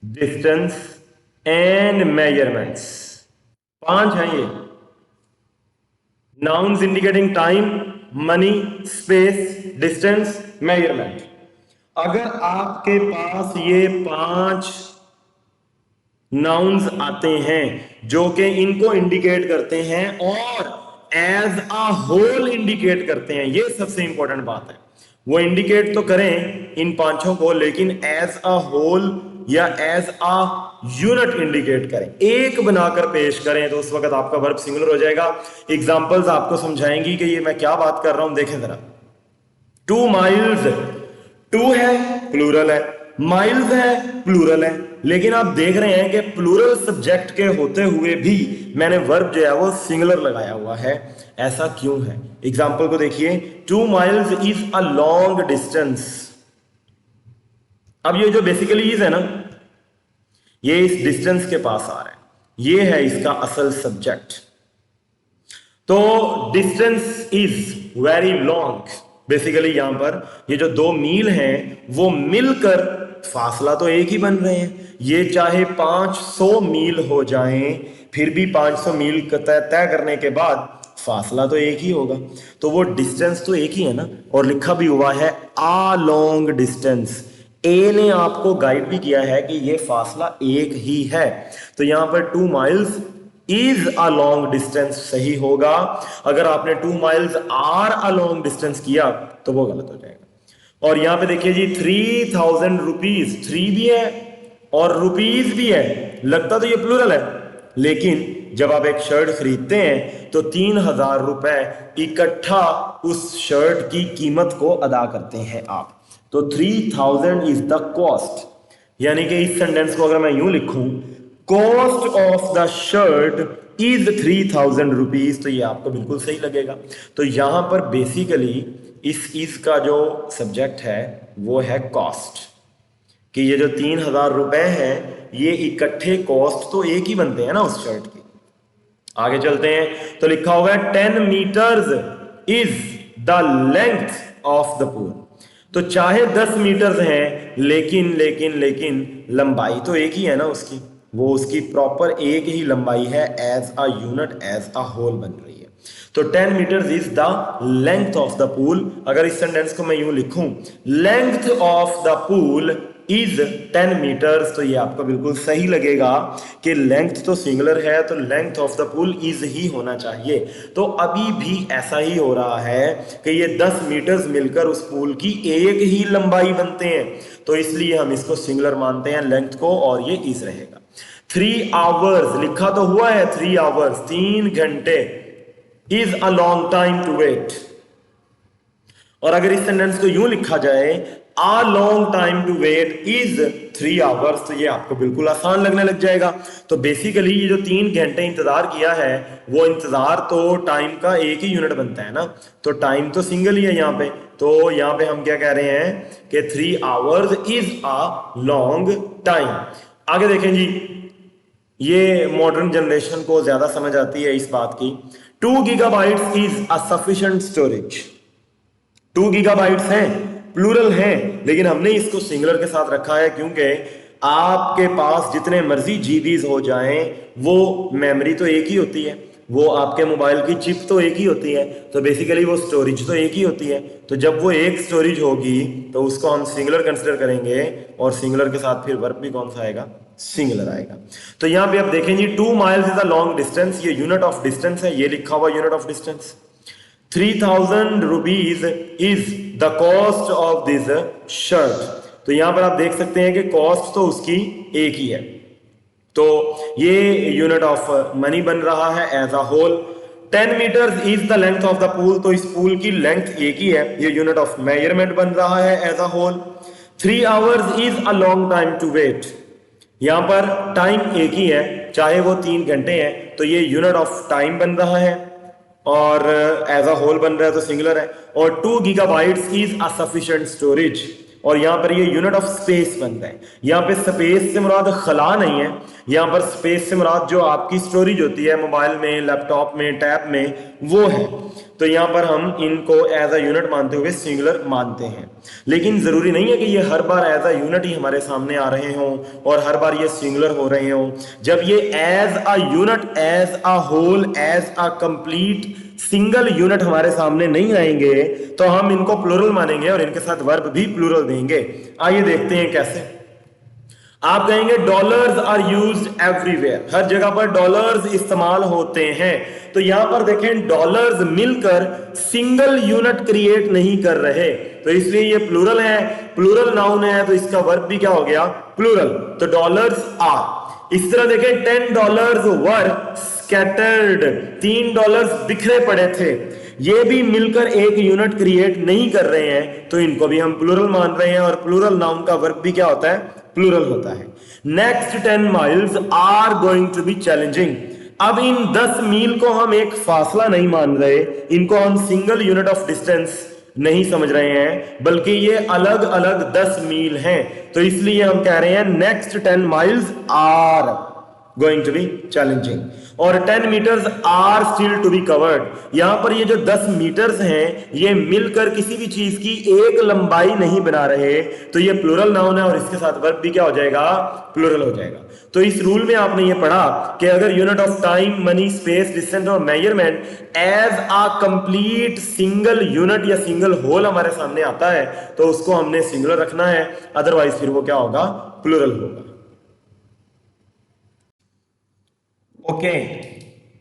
A: distance and measurements. 5 हैं ये। Nouns indicating time, money, space, distance, measurement. अगर आपके पास ये 5 नाउन्स आते हैं जो कि इनको इंडिकेट करते हैं और एज अ होल इंडिकेट करते हैं, ये सबसे इंपॉर्टेंट बात है। वो इंडिकेट तो करें इन 5 को, लेकिन एज अ होल या एज अ यूनिट इंडिकेट करें, एक बनाकर पेश करें, तो उस वक्त आपका वर्ब सिंगुलर हो जाएगा। एग्जांपल्स आपको समझाएंगी कि ये मैं क्या बात कर रहा हूं। देखें जरा, 2 माइल्स, 2 है प्लूरल है, माइल्स है प्लूरल है, लेकिन आप देख रहे हैं कि प्लूरल सब्जेक्ट के होते हुए भी मैंने वर्ब जो है वो सिंगुलर लगाया हुआ है। ऐसा क्यों है? एग्जांपल को देखिए, 2 miles is a long distance. अब ये जो बेसिकली इज है ना, ये इस डिस्टेंस के पास आ रहा है, ये है इसका असल सब्जेक्ट। तो distance is very long, basically यहां पर ये जो 2 मील हैं वो मिलकर फासला तो एक ही बन रहे हैं। ये चाहे 500 मील हो जाएं, फिर भी 500 मील तय करने के बाद फासला तो एक ही होगा। तो वो डिस्टेंस तो एक ही है ना, और लिखा भी हुआ है आ लॉन्ग डिस्टेंस। ए ने आपको गाइड भी किया है कि ये फासला एक ही है, तो यहां पर 2 miles is a long distance सही होगा। अगर आपने 2 miles are a long distance किया तो वो गलत हो जाएगा। और यहां पे देखिए जी 3000 रुपीज, 3 भी है और रुपीज भी है, लगता तो ये प्लूरल है, लेकिन जब आप एक शर्ट खरीदते हैं तो 3000 रुपए इकट्ठा उस शर्ट की कीमत को अदा करते हैं आप। तो 3000 इज द कॉस्ट, यानी कि इस सेंटेंस को अगर मैं यूं लिखूं, cost of the shirt is 3000 rupees, तो ये आपको बिल्कुल सही लगेगा। तो यहां पर बेसिकली इस का जो सब्जेक्ट है वो है कॉस्ट, कि ये जो 3000 रुपए हैं ये इकट्ठे कॉस्ट तो एक ही बनते हैं ना उस शर्ट की। आगे चलते हैं, तो लिखा हुआ है 10 metres is the length of the pool. तो चाहे 10 मीटर्स हैं, लेकिन लंबाई तो एक ही है ना उसकी, वो उसकी प्रॉपर एक ही लंबाई है, as a unit, as a whole बन रही है। तो 10 metres is the length of the pool. अगर इस सेंटेंस को मैं यूं लिखूं, length of the pool is 10 metres, तो ये आपको बिल्कुल सही लगेगा कि लेंथ तो सिंगुलर है, तो length of the pool is he होना चाहिए। तो अभी भी ऐसा ही हो रहा है कि ये 10 मीटर्स मिलकर उस पूल की एक ही लंबाई बनते हैं, तो इसलिए हम इसको सिंगुलर मानते हैं लेंथ को, और ये इज रहेगा। 3 आवर्स लिखा तो हुआ है, 3 आवर्स 3 घंटे is a long time to wait. और अगर इस सेंटेंस को यूं लिखा जाए, a long time to wait is 3 hours, तो ये आपको बिल्कुल आसान लगने लग जाएगा। तो बेसिकली ये जो 3 घंटे इंतजार किया है, वो इंतजार तो टाइम का एक ही यूनिट बनता है ना, तो टाइम तो सिंगल ही है यहाँ पे। तो यहाँ पे हम क्या कह रहे हैं कि 3 hours is a long time. आगे देखें जी, ये मॉडर्न जनरेशन को ज्यादा समझ आती है इस बात की। 2 gigabytes is a sufficient storage. 2 gigabytes हैं, प्लूरल हैं, लेकिन हमने इसको सिंगुलर के साथ रखा है क्योंकि आपके पास जितने मर्जी जीबीज हो जाएं, वो मेमोरी तो एक ही होती है, वो आपके मोबाइल की चिप तो एक ही होती है, तो बेसिकली वो स्टोरेज तो एक ही होती है। तो जब वो एक स्टोरेज होगी तो उसको हम सिंगुलर कंसिडर करेंगे, और सिंगुलर के साथ फिर वर्ब भी कौन सा आएगा? सिंगुलर आएगा। तो यहां पे आप देखें जी, 2 miles is a long distance, ये यूनिट ऑफ डिस्टेंस है, ये लिखा हुआ unit of distance. 3000 rupees is the cost of this shirt. तो यहां पर आप देख सकते हैं कि कॉस्ट तो उसकी एक ही है, तो ये यूनिट ऑफ मनी बन रहा है as a whole. 10 metres is the length of the pool, तो इस पूल की लेंथ एक ही है, ये यूनिट ऑफ मेजरमेंट बन रहा है as a whole. 3 hours is a long time to wait, यहां पर टाइम एक ही है, चाहे वो 3 घंटे हैं, तो ये यूनिट ऑफ टाइम बन रहा है, और एज अ होल बन रहा है तो सिंगुलर है। और 2 gigabytes is a sufficient storage, और यहां पर ये यूनिट ऑफ स्पेस बन रहा है। यहां पे स्पेस से मुराद खला नहीं है, यहां पर स्पेस से मुराद जो आपकी स्टोरेज होती है मोबाइल में, लैपटॉप में, टैब में, वो है। तो यहाँ पर हम इनको एज अ यूनिट मानते हुए सिंगुलर मानते हैं, लेकिन जरूरी नहीं है कि ये हर बार एज अ यूनिट ही हमारे सामने आ रहे हों और हर बार ये सिंगुलर हो रहे हों। जब ये as a unit, as a whole, as a complete single unit हमारे सामने नहीं आएंगे तो हम इनको प्लूरल मानेंगे और इनके साथ वर्ब भी प्लूरल देंगे। आइए देखते हैं कैसे। आप कहेंगे डॉलर्स आर यूज्ड एवरीवेयर, हर जगह पर डॉलर्स इस्तेमाल होते हैं। तो यहां पर देखें डॉलर्स मिलकर सिंगल यूनिट क्रिएट नहीं कर रहे, तो इसलिए ये प्लूरल है, प्लूरल नाउन है, तो इसका वर्ब भी क्या हो गया, प्लूरल। तो डॉलर्स आर। इस तरह देखें $10 वर स्कैटर्ड, $3 बिखरे पड़े थे, ये भी मिलकर एक यूनिट क्रिएट नहीं कर रहे हैं, तो इनको भी हम प्लूरल मान रहे हैं और प्लूरल नाउन का वर्ब भी क्या होता है, प्लूरल होता है। Next 10 miles are going to be challenging. अब इन 10 मील को हम एक फासला नहीं मान रहे, इनको हम सिंगल यूनिट ऑफ डिस्टेंस नहीं समझ रहे हैं, बल्कि ये अलग अलग 10 मील हैं, तो इसलिए हम कह रहे हैं next 10 miles are going to be challenging. और 10 metres are still to be covered, यहां पर ये जो 10 मीटर्स हैं ये मिलकर किसी भी चीज की एक लंबाई नहीं बना रहे, तो ये प्लूरल नाउन है और इसके साथ वर्ब भी क्या हो जाएगा, प्लूरल हो जाएगा। तो इस रूल में आपने ये पढ़ा कि अगर unit of time, money, space, distance और measurement as a complete single unit या सिंगल होल हमारे सामने आता है तो उसको हमने सिंगुलर रखना है, अदरवाइज फिर वो क्या होगा, प्लूरल होगा। ओके,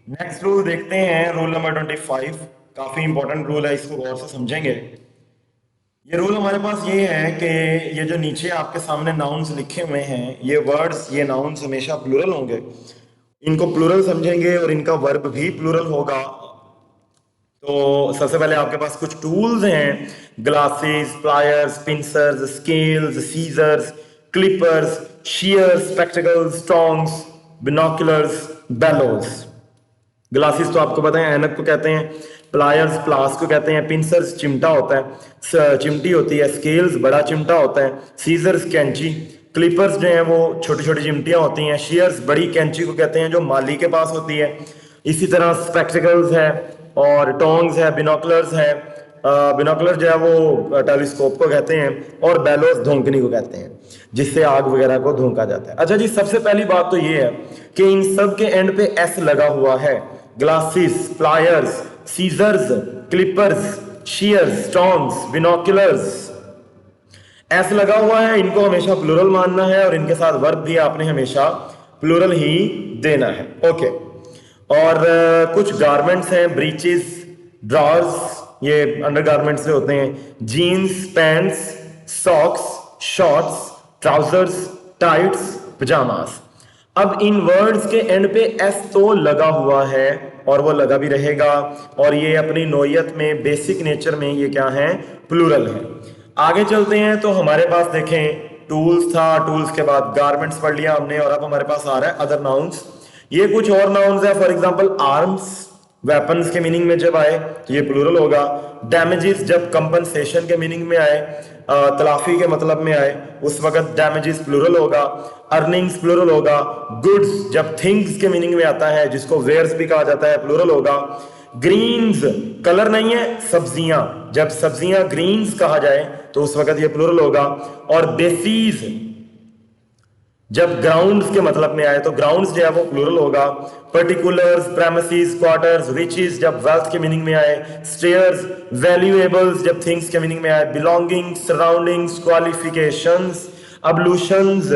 A: नेक्स्ट रूल देखते हैं, रूल नंबर 25। काफी इंपॉर्टेंट रूल है, इसको गौर से समझेंगे। ये रूल हमारे पास ये है कि ये जो नीचे आपके सामने नाउन्स लिखे हुए हैं, ये वर्ड्स, ये नाउन्स हमेशा प्लूरल होंगे, इनको प्लूरल समझेंगे और इनका वर्ब भी प्लूरल होगा। तो सबसे पहले आपके पास कुछ टूल्स हैं, glasses, pliers, pincers, scales, scissors, clippers, shears, spectacles, tongs, binoculars, bellows। Glasses तो आपको पता है ऐनक को कहते हैं, प्लायर्स प्लास को कहते हैं, पिंसर्स चिमटा होता है, चिमटी होती है, स्केल्स बड़ा चिमटा होता है, सीजर्स कैंची, क्लिपर्स जो है वो छोटी छोटी चिमटियां होती हैं, शेयर्स बड़ी कैंची को कहते हैं जो माली के पास होती है, इसी तरह स्पेक्टिकल्स है और टोंग्स है, बिनोकुलर्स है, बिनोकुलर जो है वो टेलीस्कोप को कहते हैं, और बेलोस धोंकनी को कहते हैं जिससे आग वगैरह को धोंका जाता है। अच्छा जी, सबसे पहली बात तो ये है कि इन सब के एंड पे एस लगा हुआ है, glasses, pliers, scissors, clippers, shears, tongs, binoculars, S लगा हुआ है, इनको हमेशा प्लूरल मानना है और इनके साथ वर्ब भी आपने हमेशा प्लूरल ही देना है। ओके, और कुछ गारमेंट्स हैं, ब्रीचेस, ड्रॉर्स, ये अंडरगारमेंट्स से होते हैं, jeans, pants, socks, shorts, trousers, tights, pyjamas. अब इन वर्ड्स के एंड पे एस तो लगा हुआ है और वो लगा भी रहेगा, और ये अपनी नोयत में, बेसिक नेचर में ये क्या है, प्लूरल है। आगे चलते हैं तो हमारे पास देखें टूल्स था, टूल्स के बाद गारमेंट्स पढ़ लिया हमने, और अब हमारे पास आ रहा है अदर नाउन्स। ये कुछ और नाउन्स है, फॉर एग्जांपल आर्म्स, वेपन्स के मीनिंग में जब आए तो ये प्लूरल होगा, डैमेजेस जब कंपनसेशन के मीनिंग में आए, तलाफी के मतलब में आए, उस वक्त डैमेजेस प्लूरल होगा, अर्निंग्स प्लूरल होगा, गुड्स जब थिंग्स के मीनिंग में आता है जिसको वेयर्स भी कहा जाता है, प्लूरल होगा, ग्रीन्स कलर नहीं है, सब्जियां, जब सब्जियां ग्रीन्स कहा जाए तो उस वक्त ये प्लूरल होगा, और बेसीज जब ग्राउंड्स के मतलब में आए तो ग्राउंड्स जो है वो प्लूरल होगा, पर्टिकुलर्स, प्रेमिसेस, क्वार्टर्स, रिचेस जब वेल्थ के मीनिंग में आए, स्टेयर्स, वैल्यूएबल्स जब थिंग्स के मीनिंग में आए, बिलोंगिंग्स, सराउंडिंग्स, क्वालिफिकेशंस, अब्लूशंस,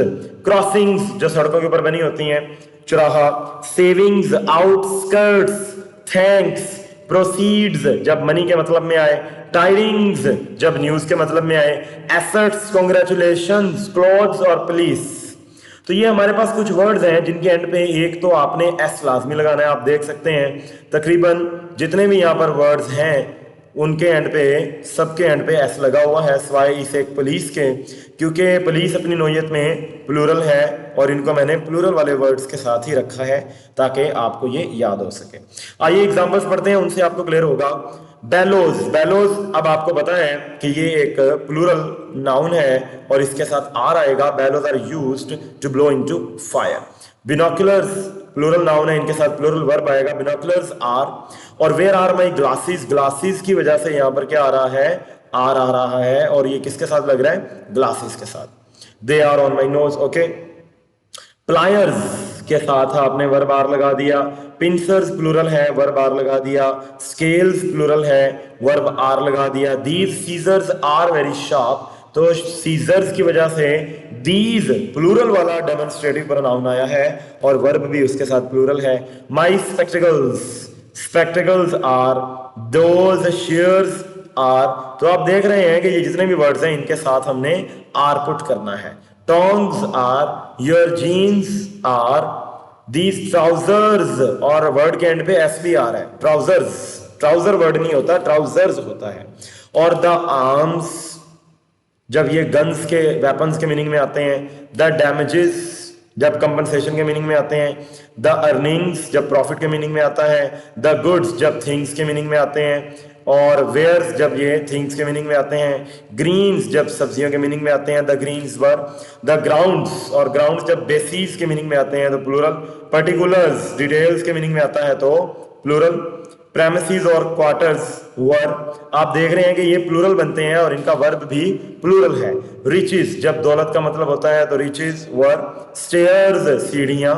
A: क्रॉसिंग्स जो सड़कों के ऊपर बनी होती हैं, चौराहा, सेविंग्स, आउटस्कर्ट्स, थैंक्स, प्रोसीड्स जब मनी के मतलब में आए, टाइडिंग्स जब न्यूज के मतलब में आए, एसेट्स, कांग्रेचुलेशंस, क्लोथ्स और पुलिस। तो ये हमारे पास कुछ वर्ड्स हैं जिनके एंड पे एक तो आपने एस लाजमी लगाना है। आप देख सकते हैं तकरीबन जितने भी यहाँ पर वर्ड्स हैं उनके एंड पे, सबके एंड पे एस लगा हुआ है, सिवाय इस एक पुलिस के, क्योंकि पुलिस अपनी नोयत में प्लूरल है और इनको मैंने प्लूरल वाले वर्ड्स के साथ ही रखा है ताकि आपको ये याद हो सके। आइए एग्जांपल्स पढ़ते हैं, उनसे आपको क्लियर होगा। बेलोज, बेलोज अब आपको पता है कि ये एक प्लूरल नाउन है और इसके साथ आर आएगा, bellows are used to blow into fire. Binoculars plural noun है, इनके साथ प्लूरल वर्ब आएगा। बिनोकुलर्स आर, और where are my glasses, glasses की वजह से यहाँ पर क्या आ रहा है, आर आ रहा है, और ये किसके साथ लग रहा है, ग्लासेस के साथ। They are on my nose, okay. Pliers के साथ आपने वर्ब आर लगा दिया। पिंसर्स प्लूरल है, वर्ब आर लगा दिया। स्केल्स प्लूरल है, वर्ब आर लगा दिया। These scissors are very sharp, तो सीजर्स की वजह से दीज प्लूरल वाला डेमोन्स्ट्रेटिव प्रोनाउन आया है, और वर्ब भी उसके साथ प्लूरल है। My spectacles, spectacles are, those shears are. तो आप देख रहे हैं कि ये जितने भी वर्ड्स हैं इनके साथ हमने आर पुट करना है। Tongs are, your jeans are, these trousers, और वर्ड के एंड पे एस भी आ रहा है, ट्राउजर्स, ट्राउजर वर्ड नहीं होता, ट्राउजर्स होता है। और द आर्म्स, जब ये गन्स के, वेपन्स के मीनिंग में आते हैं। द डैमेजेस, जब कंपनसेशन के मीनिंग में आते हैं। द अर्निंग्स, जब प्रॉफिट के मीनिंग में आता है। द गुड्स, जब थिंग्स के मीनिंग में आते हैं। और वेयर्स, जब ये थिंग्स के मीनिंग में आते हैं। ग्रीन्स, जब सब्जियों के मीनिंग में आते हैं, the greens were. The grounds, और ग्राउंड्स जब बेसिस के मीनिंग में आते हैं तो प्लूरल। पर्टिकुलर्स, डिटेल्स के मीनिंग में आता है तो प्लूरल। प्रेमिसेस और क्वार्टर्स वर, आप देख रहे हैं कि ये प्लूरल बनते हैं और इनका वर्ब भी प्लूरल है। रिचेस, जब दौलत का मतलब होता है तो रिचेस वर। स्टेयर्स, सीढ़ियां।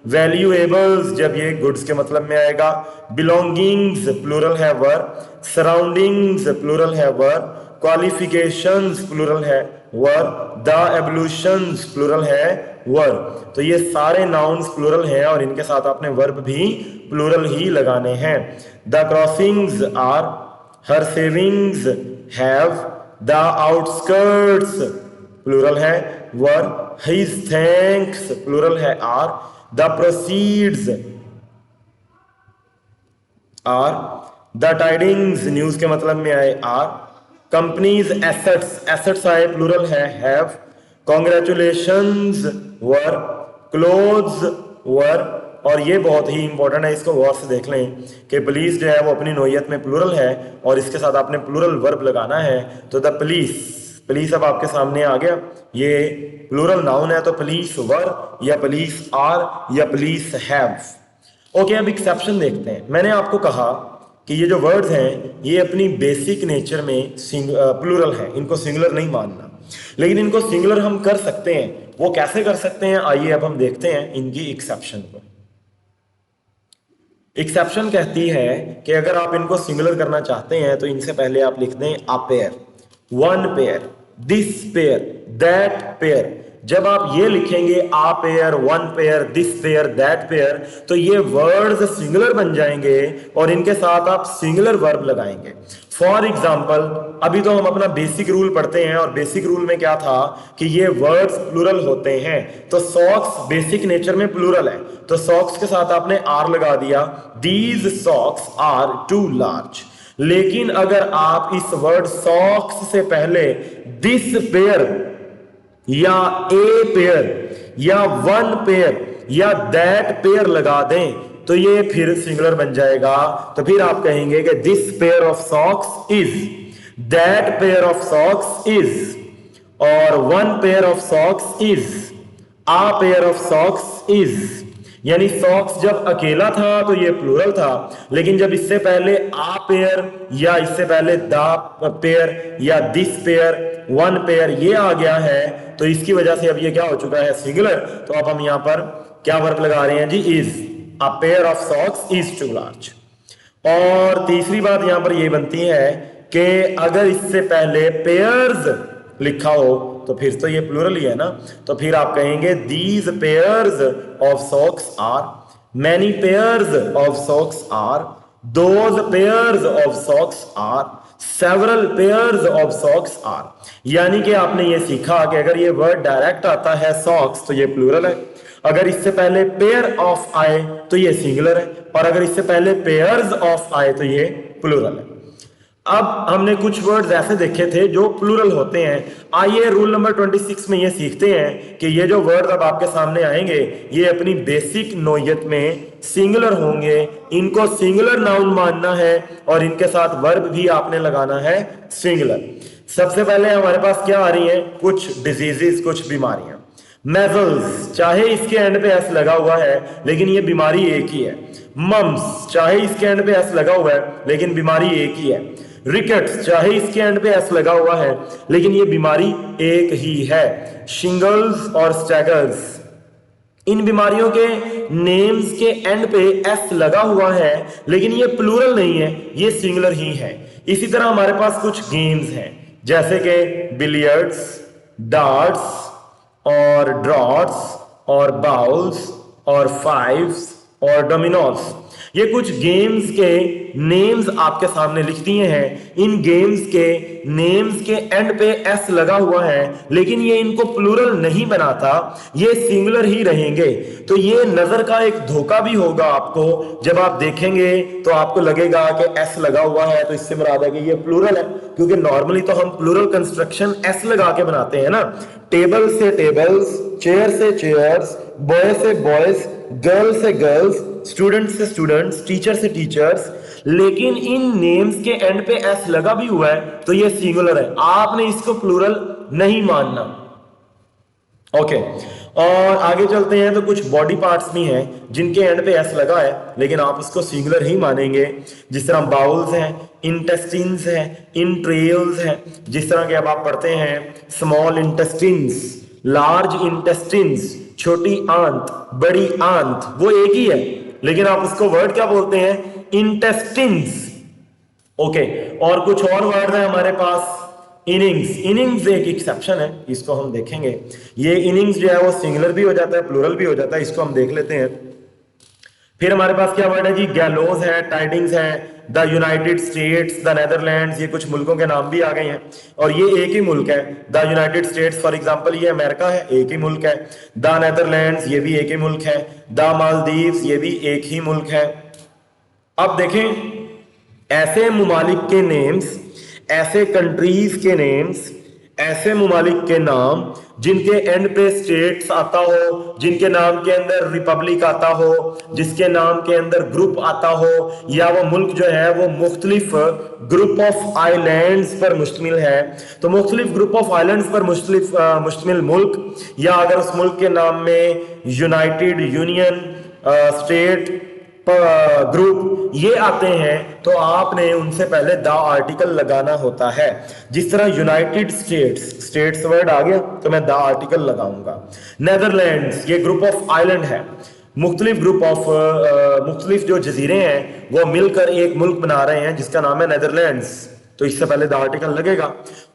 A: वैल्यूएबल्स, जब ये गुड्स के मतलब में आएगा। बिलोंगिंग्स, प्लूरल है वर। सराउंडिंग्स, प्लूरल है वर। क्वालिफिकेशंस, प्लूरल है वर। द एवोल्यूशंस, प्लूरल है वर। तो ये सारे नाउन्स प्लूरल हैं और इनके साथ आपने वर्ब भी प्लूरल ही लगाने हैं। The crossings are, her savings have. The outskirts, plural है वर। हिज थैंक्स, प्लूरल है are. The proceeds are. The tidings, news के मतलब में आए आर। कंपनीज एसेट्स, एसेट्स आए प्लूरल है have. Congratulations were. Clothes were. और ये बहुत ही इंपॉर्टेंट है, इसको गौर से देख लें कि पुलिस जो है वो अपनी नोयत में प्लूरल है और इसके साथ आपने प्लूरल वर्ब लगाना है। तो द पुलिस, पुलिस अब आपके सामने आ गया, ये प्लूरल नाउन है तो पुलिस वर या पुलिस आर या पुलिस हैव। ओके, अब एक्सेप्शन देखते हैं। मैंने आपको कहा कि ये जो वर्ड्स हैं ये अपनी बेसिक नेचर में प्लूरल है, इनको सिंगुलर नहीं मानना, लेकिन इनको सिंगुलर हम कर सकते हैं। वो कैसे कर सकते हैं, आइए अब हम देखते हैं इनकी एक्सेप्शन को। एक्सेप्शन कहती है कि अगर आप इनको सिंगुलर करना चाहते हैं तो इनसे पहले आप लिख दें a pair, one pair, this pair, that pair. जब आप ये लिखेंगे a pair, one pair, this pair, that pair, तो ये वर्ड्स सिंगुलर बन जाएंगे और इनके साथ आप सिंगुलर वर्ब लगाएंगे। फॉर एग्जाम्पल, अभी तो हम अपना बेसिक रूल पढ़ते हैं और बेसिक रूल में क्या था कि ये वर्ड्स प्लूरल होते हैं। तो सॉक्स बेसिक नेचर में प्लूरल है, तो सॉक्स के साथ आपने आर लगा दिया। These socks are too large. लेकिन अगर आप इस वर्ड सॉक्स से पहले दिस पेयर या ए पेयर या वन पेयर या दैट पेयर लगा दें तो ये फिर सिंगुलर बन जाएगा। तो फिर आप कहेंगे कि this pair of socks is, that pair of socks is, और one pair of socks is, a pair of socks is. यानी सॉक्स जब अकेला था तो ये प्लूरल था, लेकिन जब इससे पहले आ पेयर या इससे पहले द पेयर या दिस पेयर, वन पेयर ये आ गया है तो इसकी वजह से अब ये क्या हो चुका है, सिंगुलर। तो अब हम यहां पर क्या वर्ब लगा रहे हैं जी, is. A pair of socks is too large. और तीसरी बात यहां पर ये बनती है कि अगर इससे पहले पेयर्स लिखा हो तो फिर तो ये प्लूरल ही है ना। तो फिर आप कहेंगे these pairs of socks are, many pairs of socks are, those pairs of socks are, several pairs of socks are. यानी कि आपने ये सीखा कि अगर ये वर्ड डायरेक्ट आता है सॉक्स तो ये प्लूरल है, अगर इससे पहले पेयर ऑफ आए तो ये सिंगुलर है, और अगर इससे पहले पेयर्स ऑफ आए तो ये प्लूरल है। अब हमने कुछ वर्ड्स ऐसे देखे थे जो प्लूरल होते हैं। आइए रूल नंबर 26 में ये सीखते हैं कि ये जो वर्ड्स अब आपके सामने आएंगे ये अपनी बेसिक नोयत में सिंगुलर होंगे, इनको सिंगुलर नाउन मानना है और इनके साथ वर्ब भी आपने लगाना है सिंगुलर। सबसे पहले हमारे पास क्या आ रही है, कुछ डिजीजेस, कुछ बीमारियां। मेजल्स, चाहे इसके एंड पे एस लगा हुआ है लेकिन ये बीमारी एक ही है। मम्स, चाहे इसके एंड पे एस लगा हुआ है लेकिन बीमारी एक ही है। रिकेट्स, चाहे इसके एंड पे एस लगा हुआ है लेकिन ये बीमारी एक ही है। शिंगल्स और स्टैगर्स, इन बीमारियों के नेम्स के एंड पे एस लगा हुआ है लेकिन ये प्लूरल नहीं है, ये सिंगुलर ही है। इसी तरह हमारे पास कुछ गेम्स हैं जैसे कि बिलियर्ड्स, डार्ट्स और ड्रॉट्स और बाउल्स और फाइव्स और डोमिनोज। ये कुछ गेम्स के नेम्स आपके सामने लिख दिए हैं। इन गेम्स के नेम्स के एंड पे एस लगा हुआ है लेकिन ये इनको प्लूरल नहीं बनाता, ये सिंगुलर ही रहेंगे। तो ये नजर का एक धोखा भी होगा आपको, जब आप देखेंगे तो आपको लगेगा कि एस लगा हुआ है तो इससे मुराद है कि ये प्लूरल है, क्योंकि नॉर्मली तो हम प्लूरल कंस्ट्रक्शन एस लगा के बनाते हैं ना। टेबल से टेबल्स, चेयर से चेयर्स, बॉय से बॉयज, गर्ल से गर्ल्स, स्टूडेंट से स्टूडेंट्स, टीचर से टीचर्स। लेकिन इन नेम्स के एंड पे एस लगा भी हुआ है तो ये सिंगुलर है, आपने इसको प्लूरल नहीं मानना। ओके, और आगे चलते हैं तो कुछ बॉडी पार्ट्स भी हैं जिनके एंड पे एस लगा है लेकिन आप उसको सिंगुलर ही मानेंगे। जिस तरह बाउल्स हैं, इंटेस्टिन्स हैं, इंट्रेल्स हैं। जिस तरह के अब आप पढ़ते हैं स्मॉल इंटेस्टिन्स, लार्ज इंटेस्टिन्स, छोटी आंत, बड़ी आंत, वो एक ही है लेकिन आप उसको वर्ड क्या बोलते हैं? इंटेस्टिन्स। ओके, और कुछ और वर्ड है हमारे पास। इनिंग्स, इनिंग्स एक एक्सेप्शन है, इसको हम देखेंगे। ये इनिंग्स जो है वो सिंगुलर भी हो जाता है, प्लूरल भी हो जाता है, इसको हम देख लेते हैं। फिर हमारे पास क्या वर्ड है जी? गैलोज है, टाइडिंग्स है, the United states, the Netherlands. ये कुछ मुल्कों के नाम भी आ गए हैं और ये एक ही मुल्क है। The United states for example ये अमेरिका है, एक ही मुल्क है। द नेदरलैंड्स ये भी एक ही मुल्क है। द मालदीव्स ये भी एक ही मुल्क है। अब देखें, ऐसे मुमालिक के नेम्स, ऐसे कंट्रीज के नेम्स, ऐसे मुमालिक के नाम जिनके एंड पे स्टेट्स आता हो, जिनके नाम के अंदर रिपब्लिक आता हो, जिसके नाम के अंदर ग्रुप आता हो, या वो मुल्क जो है वो मुख्तलिफ ग्रुप ऑफ आइलैंड्स पर मुश्तमिल है, तो मुख्तलिफ ग्रुप ऑफ आइलैंड्स पर मुश्तमिल मुल्क, या अगर उस मुल्क के नाम में यूनाइटेड यूनियन स्टेट ग्रुप ये आते हैं तो आपने उनसे पहले द आर्टिकल लगाना होता है। जिस तरह यूनाइटेड स्टेट्स, स्टेट्स वर्ड आ गया तो मैं द आर्टिकल लगाऊंगा। नेदरलैंड्स ये ग्रुप ऑफ आइलैंड है, मुख्तलिफ ग्रुप ऑफ मुख्तलिफ जो जजीरे हैं वो मिलकर एक मुल्क बना रहे हैं जिसका नाम है नेदरलैंड्स, तो इससे पहले द आर्टिकल लगेगा।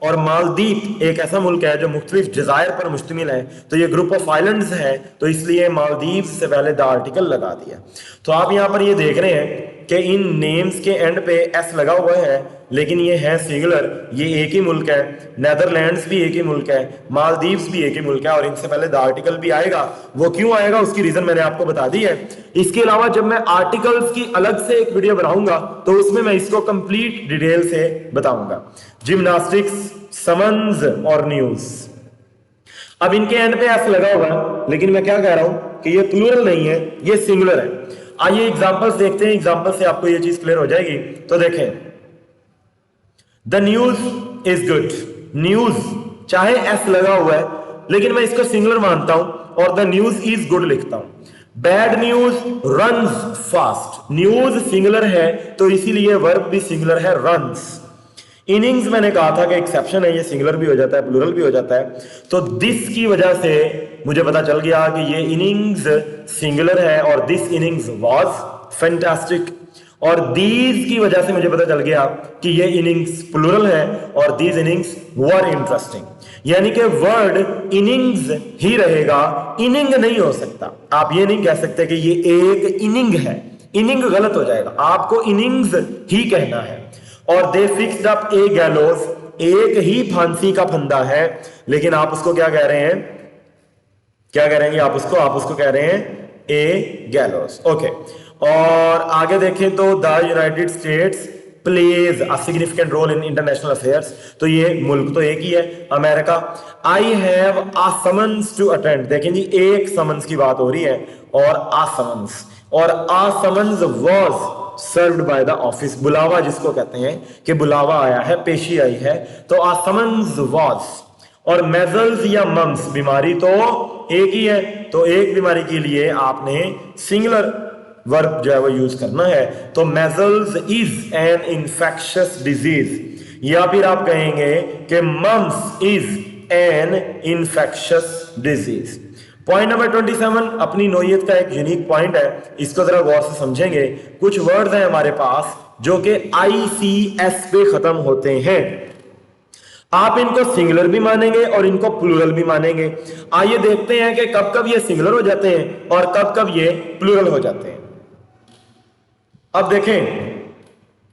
A: और मालदीव एक ऐसा मुल्क है जो मुख्तलिफ जजायर पर मुश्तमिल है, तो ये ग्रुप ऑफ आइलैंड्स है, तो इसलिए मालदीव से पहले द आर्टिकल लगा दिया। तो आप यहाँ पर ये देख रहे हैं कि इन नेम्स के एंड पे एस लगा हुआ है लेकिन ये है सिंगुलर, ये एक ही मुल्क है। नेदरलैंड्स भी एक ही मुल्क है, मालदीव्स भी एक ही मुल्क है, और इनसे पहले द आर्टिकल भी आएगा। वो क्यों आएगा उसकी रीजन मैंने आपको बता दी है। इसके अलावा जब मैं आर्टिकल्स की अलग से एक वीडियो बनाऊंगा तो उसमें मैं इसको कंप्लीट डिटेल से बताऊंगा। जिम्नास्टिक्स, समन्स और न्यूज। अब इनके एंड पे एस लगा हुआ है लेकिन मैं क्या कह रहा हूं कि ये प्लूरल नहीं है, ये सिंगुलर है। आइए एग्जांपल्स देखते हैं, एग्जांपल से आपको ये चीज क्लियर हो जाएगी। तो देखें, the news is good. News चाहे एस लगा हुआ है लेकिन मैं इसको सिंगुलर मानता हूं और द न्यूज इज गुड लिखता हूं। Bad news runs fast. News singular है तो इसीलिए वर्ब भी सिंगुलर है, रन्स। इनिंग्स मैंने कहा था कि एक्सेप्शन है, ये सिंगुलर भी हो जाता है, प्लूरल भी हो जाता है। तो दिस की वजह से मुझे पता चल गया कि ये इनिंग्स सिंगुलर है और दिस इनिंग्स वाज फैंटास्टिक। और दीज की वजह से मुझे पता चल गया कि ये इनिंग्स प्लूरल है और दीज इनिंग्स वर इंटरेस्टिंग। यानी कि वर्ड इनिंग्स ही रहेगा, इनिंग नहीं हो सकता। आप ये नहीं कह सकते कि ये एक इनिंग है, इनिंग गलत हो जाएगा, आपको इनिंग्स ही कहना है। और दे फिक्स्ड अप ए गैलोस, एक ही फांसी का फंदा है, लेकिन आप उसको क्या कह रहे हैं? क्या कह रहे हैं आप उसको कह रहे हैं ए गैलोस। ओके, और आगे देखें तो the United States plays a significant role in international affairs. तो ये मुल्क तो एक ही है, America. I have a summons to attend. देखें जी, एक समन्स की बात हो रही है और अ समन्स, और a summons was served by the office. बुलावा जिसको कहते हैं कि बुलावा आया है, पेशी आई है, तो आ समन्स वाज। और मेजल्स या मम्स बीमारी तो एक ही है, तो एक बीमारी के लिए आपने सिंगुलर वर्ब जो है वो यूज करना है। तो measles is an infectious disease, या फिर आप कहेंगे कि mumps is an infectious disease. Point number 27 अपनी नोयत का एक यूनिक पॉइंट है, इसको जरा गौर से समझेंगे। कुछ वर्ड्स हैं हमारे पास जो कि ICS पे खत्म होते हैं, आप इनको सिंगुलर भी मानेंगे और इनको प्लूरल भी मानेंगे। आइए देखते हैं कि कब कब ये सिंगुलर हो जाते हैं और कब कब ये प्लूरल हो जाते हैं। अब देखें,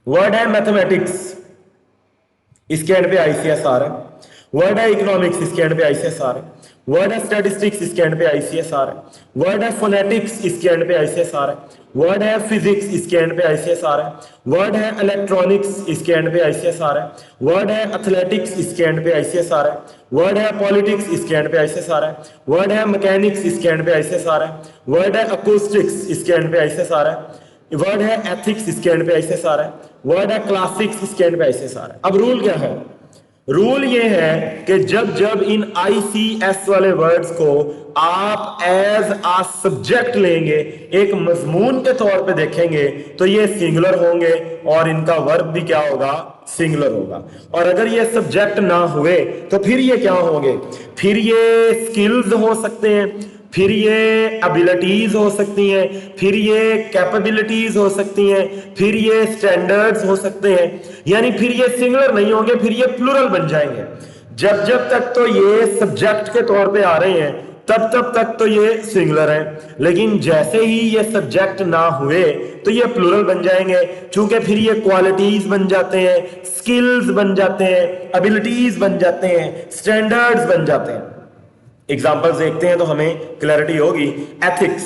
A: वर्ड है मैथमेटिक्स, इसके एंड पे ICS आ रहा है। वर्ड है इकोनॉमिक्स, इसके एंड पे ICS आ रहा है। वर्ड है स्टैटिस्टिक्स, इसके एंड पे ICS आ रहा है। वर्ड है फोनेटिक्स, इसके एंड पे ICS आ रहा है। वर्ड है फिजिक्स, इसके एंड पे ICS आ रहा है। वर्ड है इलेक्ट्रॉनिक्स, इसके एंड पे ICS आ रहा है। वर्ड है एथलेटिक्स, इसके एंड पे ICS आ रहा है। वर्ड है पॉलिटिक्स, इसके एंड पे ICS आ रहा है। वर्ड है मैकेनिक्स, इसके एंड पे ICS आ रहा है। वर्ड है अकूस्टिक्स, इसके एंड पे ICS आ रहा है। वर्ड है एथिक्स, इसके एंड पे ICS आ रहा है। वर्ड है क्लासिक्स, इसके एंड पे ICS आ रहा है। अब रूल क्या है? रूल ये है कि जब जब इन ICS वाले वर्ड्स को आप एज आ सब्जेक्ट लेंगे, एक मजमून के तौर पे देखेंगे, तो ये सिंगुलर होंगे और इनका वर्ब भी क्या होगा? सिंगुलर होगा। और अगर ये सब्जेक्ट ना हुए तो फिर ये क्या होंगे? फिर ये स्किल्स हो सकते हैं, फिर ये एबिलिटीज हो सकती हैं, फिर ये कैपेबिलिटीज हो सकती हैं, फिर ये स्टैंडर्ड्स हो सकते हैं। यानी फिर ये सिंगुलर नहीं होंगे, फिर ये प्लूरल बन जाएंगे। जब जब तक तो ये सब्जेक्ट के तौर पे आ रहे हैं तब तब तक तो ये सिंगुलर है, लेकिन जैसे ही ये सब्जेक्ट ना हुए तो ये प्लूरल बन जाएंगे, क्योंकि फिर ये क्वालिटीज बन जाते हैं, स्किल्स बन जाते हैं, एबिलिटीज बन जाते हैं, स्टैंडर्ड्स बन जाते हैं। एग्जाम्पल्स देखते हैं तो हमें क्लैरिटी होगी। Ethics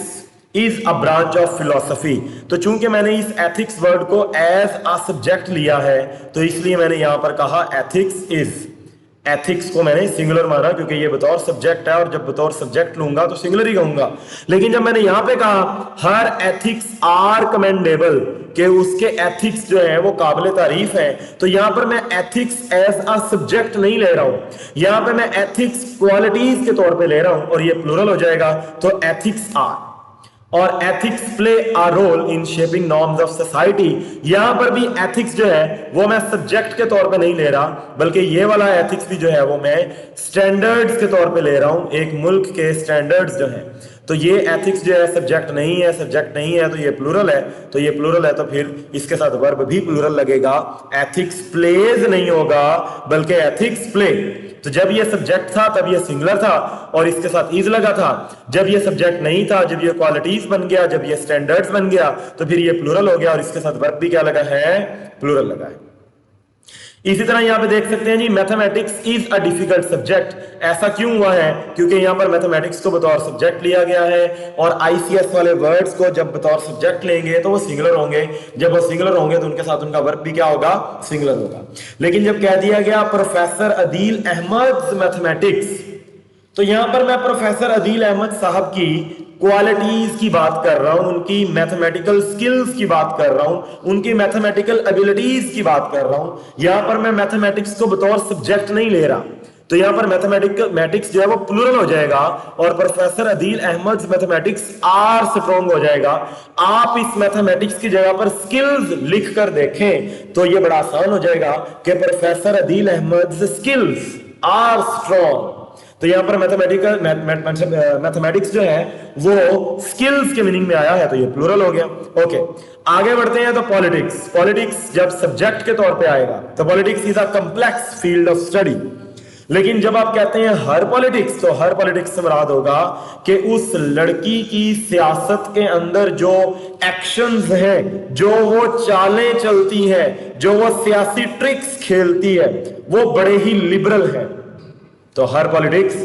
A: is a branch of philosophy, तो चूंकि मैंने इस एथिक्स वर्ड को एज अ सब्जेक्ट लिया है तो इसलिए मैंने यहां पर कहा एथिक्स इज। एथिक्स को मैंने सिंगुलर माना क्योंकि ये बतौर सब्जेक्ट है, और जब बतौर सब्जेक्ट लूंगा तो सिंगुलर ही कहूंगा। लेकिन जब मैंने यहां पे कहा हर एथिक्स आर कमेंडेबल, कि उसके एथिक्स जो है वो काबिल तारीफ है, तो यहां पर मैं एथिक्स एज अ सब्जेक्ट नहीं ले रहा हूं, यहां पे मैं एथिक्स क्वालिटीज के तौर पे ले रहा हूं और ये प्लूरल हो जाएगा। तो एथिक्स आर, और ethics play a role in shaping norms of society. यहां पर भी एथिक्स जो है वो मैं सब्जेक्ट के तौर पे नहीं ले रहा, बल्कि ये वाला एथिक्स भी जो है वो मैं स्टैंडर्ड्स के तौर पे ले रहा हूं, एक मुल्क के स्टैंडर्ड्स जो है। तो ये एथिक्स जो है सब्जेक्ट नहीं है, सब्जेक्ट नहीं है तो ये प्लूरल है, तो ये प्लूरल है तो फिर इसके साथ वर्ब भी प्लूरल लगेगा। एथिक्स प्लेज नहीं होगा बल्कि एथिक्स प्ले। तो जब ये सब्जेक्ट था तब ये सिंगुलर था और इसके साथ इज लगा था। जब ये सब्जेक्ट नहीं था, जब ये क्वालिटीज बन गया, जब ये स्टैंडर्ड्स बन गया, तो फिर ये प्लूरल हो गया और इसके साथ वर्ब भी क्या लगा है? प्लूरल लगा है। इसी तरह यहां पे देख सकते हैं जी, mathematics is a difficult subject. ऐसा क्यों हुआ है? क्योंकि यहां पर मैथमेटिक्स को बतौर सब्जेक्ट लिया गया है और ICS वाले वर्ड्स को जब बतौर सब्जेक्ट लेंगे तो वो सिंगुलर होंगे। जब वो सिंगुलर होंगे तो उनके साथ उनका वर्ब भी क्या होगा? सिंगुलर होगा। लेकिन जब कह दिया गया प्रोफेसर अदील अहमद मैथमेटिक्स, तो यहां पर मैं प्रोफेसर अदील अहमद साहब की क्वालिटीज की बात कर रहा हूं, उनकी मैथमेटिकल स्किल्स की बात कर रहा हूं, उनकी मैथमेटिकल एबिलिटीज की बात कर रहा हूं। यहां पर मैं मैथमेटिक्स को बतौर सब्जेक्ट नहीं ले रहा, तो यहां पर मैथमेटिक्स जो है वो प्लूरल हो जाएगा और professor Adeel Ahmed mathematics are strong हो जाएगा। आप इस मैथमेटिक्स की जगह पर स्किल्स लिख कर देखें तो ये बड़ा आसान हो जाएगा कि professor Adeel Ahmed skills are strong. तो यहां पर मैथमेटिक्स जो है वो स्किल्स के मीनिंग में आया है, तो ये प्लूरल हो गया। ओके, आगे बढ़ते हैं। तो पॉलिटिक्स जब सब्जेक्ट के तौर पे आएगा तो politics is a complex field of study. लेकिन जब आप कहते हैं हर पॉलिटिक्स, तो हर पॉलिटिक्स से मुराद होगा कि उस लड़की की सियासत के अंदर जो एक्शंस हैं, जो वो चालें चलती हैं, जो वो सियासी ट्रिक्स खेलती है, वो बड़े ही लिबरल है। तो हर पॉलिटिक्स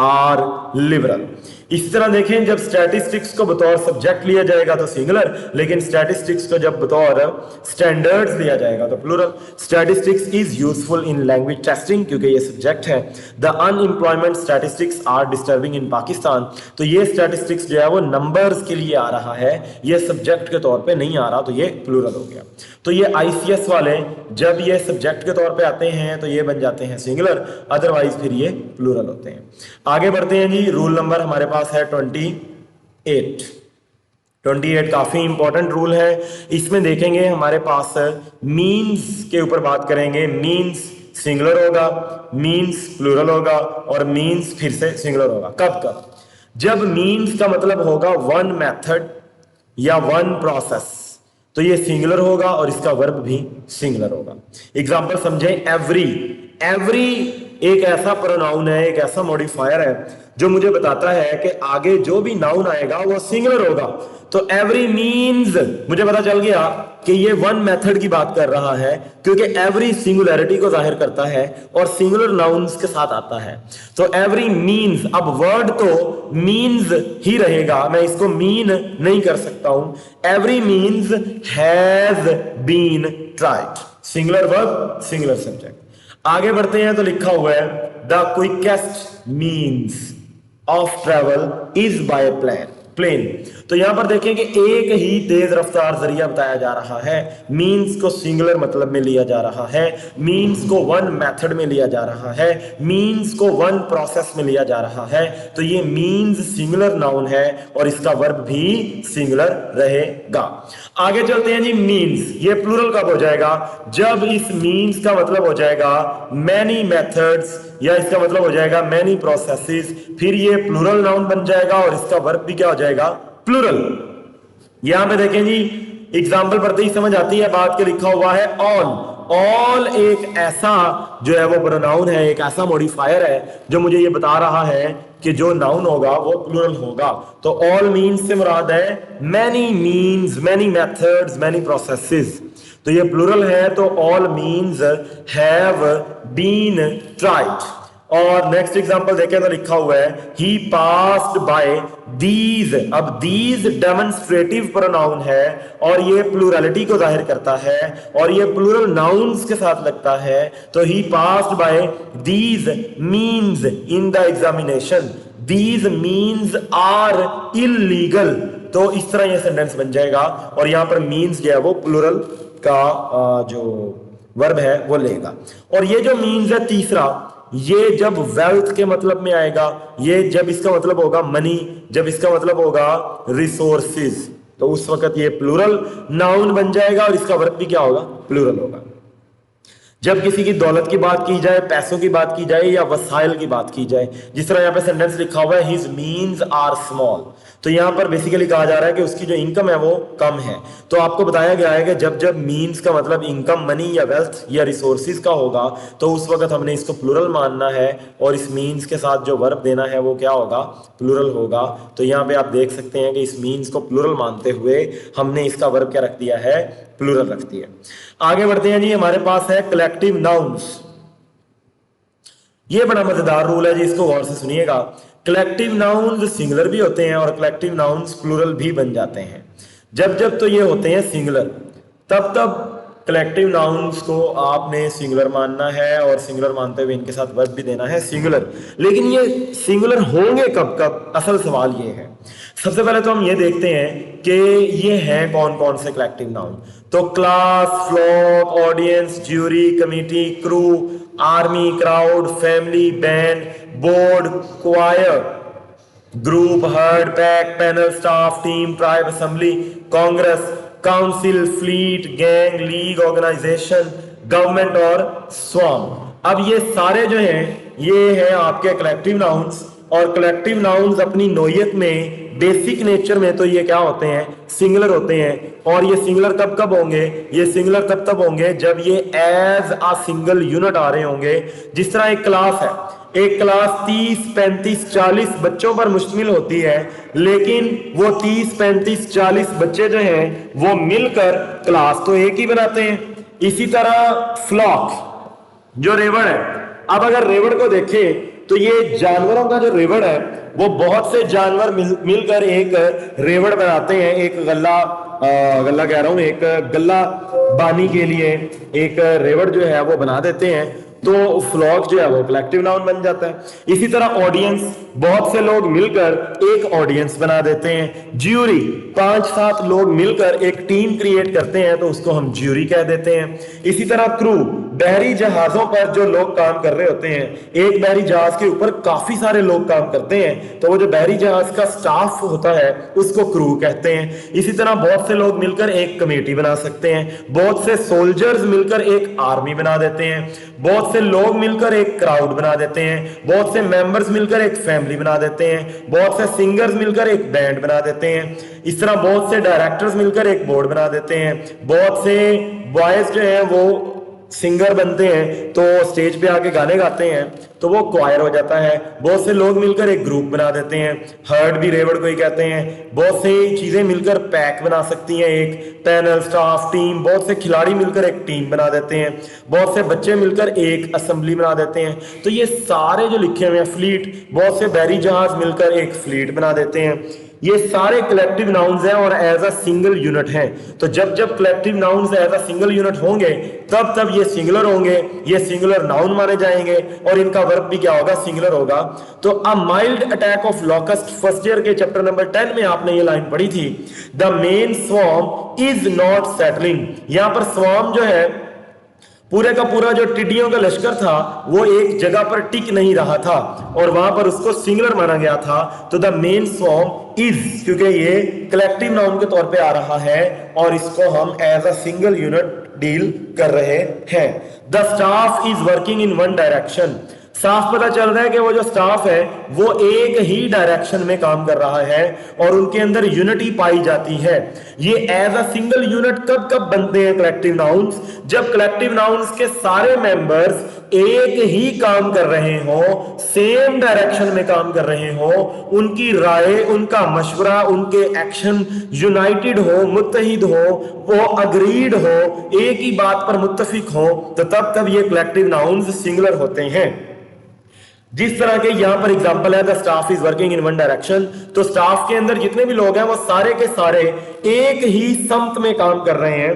A: आर लिबरल। इसी तरह देखें, जब स्टैटिस्टिक्स को बतौर सब्जेक्ट लिया जाएगा तो सिंगुलर, लेकिन स्टैटिस्टिक्स को जब बतौर स्टैंडर्ड्स लिया जाएगा तो plural. Statistics is useful in language testing, क्योंकि ये सब्जेक्ट है। The unemployment statistics are disturbing in Pakistan, तो ये स्टैटिस्टिक्स जो है वो नंबर्स के लिए आ रहा है, ये सब्जेक्ट के तौर पे नहीं आ रहा, तो ये प्लूरल हो गया। तो ये आईसीएस वाले जब ये सब्जेक्ट के तौर पे आते हैं तो ये बन जाते हैं सिंगुलर, अदरवाइज फिर ये प्लूरल होते हैं। आगे बढ़ते हैं जी, रूल नंबर हमारे पास है 28। 28 काफी इंपॉर्टेंट रूल है। इसमें देखेंगे हमारे पास मीन्स के ऊपर बात करेंगे। मीन्स सिंगुलर होगा, मीन्स प्लूरल होगा, और मीन्स फिर से सिंगुलर होगा। कब कब? जब मीन्स का मतलब होगा वन मेथड या वन प्रोसेस, तो ये सिंगुलर होगा और इसका वर्ब भी सिंगुलर होगा। एग्जांपल समझें, एवरी। एवरी एक ऐसा प्रोनाउन है, एक ऐसा मॉडिफायर है जो मुझे बताता है कि आगे जो भी नाउन आएगा वो सिंगुलर होगा। तो एवरी मीन्स मुझे पता चल गया कि ये वन मेथड की बात कर रहा है, क्योंकि एवरी सिंगुलैरिटी को जाहिर करता है और सिंगुलर नाउन्स के साथ आता है। तो एवरी मीन्स, अब वर्ड तो मीन्स ही रहेगा, मैं इसको मीन नहीं कर सकता हूं। Every means has been tried, singular verb singular subject. आगे बढ़ते हैं तो लिखा हुआ है the quickest means of travel is by plane. तो यहां पर देखें कि एक ही तेज रफ्तार जरिया बताया जा रहा है। मीन्स को सिंगुलर मतलब में लिया जा रहा है, मीन्स को वन मेथड में लिया जा रहा है, मीन्स को वन प्रोसेस में लिया जा रहा है। तो ये मीन्स सिंगुलर नाउन है और इसका वर्ब भी सिंगुलर रहेगा। आगे चलते हैं जी, मीन्स ये प्लूरल कब हो जाएगा? जब इस मीन्स का मतलब हो जाएगा मैनी मेथड्स, या इसका मतलब हो जाएगा मैनी प्रोसेसेस, फिर ये प्लूरल नाउन बन जाएगा और इसका वर्ब भी क्या हो जाएगा? प्लूरल। यहां पे देखें जी, एग्जाम्पल पढ़ते ही समझ आती है बात के, लिखा हुआ है ऑल। ऑल एक ऐसा जो है वो प्रोनाउन है, एक ऐसा मॉडिफायर है जो मुझे ये बता रहा है कि जो नाउन होगा वो प्लूरल होगा। तो ऑल मीन्स से मुराद है many means, many methods, many processes. तो ये प्लूरल है, तो all means have been tried. और नेक्स्ट एग्जांपल देखें तो लिखा हुआ है ही पास्ड बाय दीज। अब दीज डेमोन्स्ट्रेटिव प्रोनाउन है और ये प्लूरलिटी को जाहिर करता है और ये प्लूरल नाउन्स के साथ लगता है। तो he passed by these means in the examination. These means are illegal. तो इस तरह ये सेंटेंस बन जाएगा और यहां पर मीन्स जो है वो प्लूरल का जो वर्ब है वो लेगा। और ये जो मीन्स है तीसरा, ये जब वेल्थ के मतलब में आएगा, ये जब इसका मतलब होगा मनी, जब इसका मतलब होगा रिसोर्सेज, तो उस वक्त ये प्लूरल नाउन बन जाएगा और इसका वर्ब भी क्या होगा? प्लूरल होगा। जब किसी की दौलत की बात की जाए, पैसों की बात की जाए या वसाइल की बात की जाए, जिस तरह यहाँ पे सेंटेंस लिखा हुआ है हिज मीन्स आर स्मॉल, तो यहाँ पर बेसिकली कहा जा रहा है कि उसकी जो इनकम है वो कम है। तो आपको बताया गया है कि जब जब मीन्स का मतलब इनकम, मनी या वेल्थ या रिसोर्सेज का होगा तो उस वक्त हमने इसको प्लूरल मानना है और इस मीन्स के साथ जो वर्ब देना है वो क्या होगा? प्लूरल होगा। तो यहाँ पे आप देख सकते हैं कि इस मीन्स को प्लूरल मानते हुए हमने इसका वर्ब क्या रख दिया है? प्लूरल रख दिया। आगे बढ़ते हैं जी, हमारे पास है कलेक्टिव नाउन्स। ये बड़ा मजेदार रूल है जी, इसको गौर से सुनिएगा। कलेक्टिव नाउन्स सिंगुलर भी होते हैं और कलेक्टिव नाउन्स प्लूरल भी बन जाते हैं। जब जब तो ये होते हैं सिंगुलर, तब तब कलेक्टिव नाउन्स को आपने सिंगुलर मानना है और सिंगुलर मानते हुए इनके साथ वर्ब भी देना है सिंगुलर। लेकिन ये सिंगुलर होंगे कब कब? असल सवाल ये है। सबसे पहले तो हम ये देखते हैं कि ये हैं कौन कौन से कलेक्टिव नाउन। तो class, flock, audience, jury, committee, crew, army, crowd, family, band, board, choir, group, herd, pack, panel, staff, team, tribe, assembly, congress, council, fleet, gang, league, organisation, government और स्वाम। अब ये सारे जो हैं ये हैं आपके कलेक्टिव नाउन्स। और कलेक्टिव नाउन्स अपनी नोयत में, बेसिक नेचर में तो ये क्या होते हैं? सिंगुलर होते हैं। और ये सिंगुलर कब कब होंगे? ये सिंगुलर तब तब होंगे जब ये एज अ सिंगल यूनिट आ रहे होंगे। जिस तरह एक क्लास है, एक क्लास 30, 35, 40 बच्चों पर मुश्तमिल होती है, लेकिन वो 30, 35, 40 बच्चे जो हैं वो मिलकर क्लास तो एक ही बनाते हैं। इसी तरह फ्लॉक जो रेवड़ है, अब अगर रेवड़ को देखें तो ये जानवरों का जो रेवड़ है वो बहुत से जानवर मिलकर एक रेवड़ बनाते हैं, एक गल्ला कह रहा हूं, एक गल्ला बानी के लिए एक रेवड़ जो है वो बना देते हैं, तो फ्लॉक जो है वो कलेक्टिव नाउन बन जाता है। इसी तरह ऑडियंस, बहुत से लोग मिलकर एक ऑडियंस बना देते हैं। ज्यूरी, 5-7 लोग मिलकर एक टीम क्रिएट करते हैं तो उसको हम ज्यूरी कह देते हैं। इसी तरह क्रू, बहरी जहाजों पर जो लोग काम कर रहे होते हैं, एक बहरी जहाज के ऊपर काफी सारे लोग काम करते हैं तो वो जो बहरी जहाज का स्टाफ होता है उसको क्रू कहते हैं। इसी तरह बहुत से लोग मिलकर एक कमेटी बना सकते हैं, बहुत से सोल्जर्स मिलकर एक आर्मी बना देते हैं, बहुत से लोग मिलकर एक क्राउड बना देते हैं, बहुत से मेंबर्स मिलकर एक फैमिली बना देते हैं, बहुत से सिंगर्स मिलकर एक बैंड बना देते हैं। इस तरह बहुत से डायरेक्टर्स मिलकर एक बोर्ड बना देते हैं, बहुत से बॉयज जो हैं वो सिंगर बनते हैं तो स्टेज पे आके गाने गाते हैं तो वो क्वायर हो जाता है। बहुत से लोग मिलकर एक ग्रुप बना देते हैं, हर्ड भी रेवड़ को ही कहते हैं। बहुत से चीजें मिलकर पैक बना सकती हैं, एक पैनल, स्टाफ, टीम, बहुत से खिलाड़ी मिलकर एक टीम बना देते हैं, बहुत से बच्चे मिलकर एक असेंबली बना देते हैं। तो ये सारे जो लिखे हुए हैं, फ्लीट, बहुत से बहरी जहाज मिलकर एक फ्लीट बना देते हैं। ये सारे कलेक्टिव नाउन्स हैं और एज अ सिंगल यूनिट हैं। तो जब जब collective nouns as a single unit होंगे तब तब ये सिंगुलर होंगे, ये सिंगुलर नाउन माने जाएंगे और इनका वर्ब भी क्या होगा, सिंगुलर होगा। तो a mild attack of locust, first year के चैप्टर नंबर 10 में आपने ये लाइन पढ़ी थी, the main swarm is not settling. यहां पर स्वॉर्म जो है पूरे का पूरा जो टिड्डियों का लश्कर था वो एक जगह पर टिक नहीं रहा था और वहां पर उसको सिंगुलर माना गया था। तो द मेन स्वॉर्म इज, क्योंकि ये कलेक्टिव नाउन के तौर पे आ रहा है और इसको हम as a single unit deal कर रहे हैं। The staff is working in one direction, साफ पता चल रहा है कि वो जो स्टाफ है वो एक ही डायरेक्शन में काम कर रहा है और उनके अंदर यूनिटी पाई जाती है। ये एज अ सिंगल यूनिट कब कब बनते हैं कलेक्टिव नाउन्स, जब कलेक्टिव नाउन्स के सारे मेंबर्स एक ही काम कर रहे हो, सेम डायरेक्शन में काम कर रहे हो, उनकी राय, उनका मशवरा, उनके एक्शन यूनाइटेड हो, मुत्तहिद हो, वो अग्रीड हो, एक ही बात पर मुत्तफिक हो, तो तब तब ये कलेक्टिव नाउन्स सिंगुलर होते हैं। जिस तरह के यहां पर एग्जांपल है, the staff is working in one direction, तो स्टाफ के अंदर जितने भी लोग हैं वो सारे के सारे एक ही समत में काम कर रहे हैं,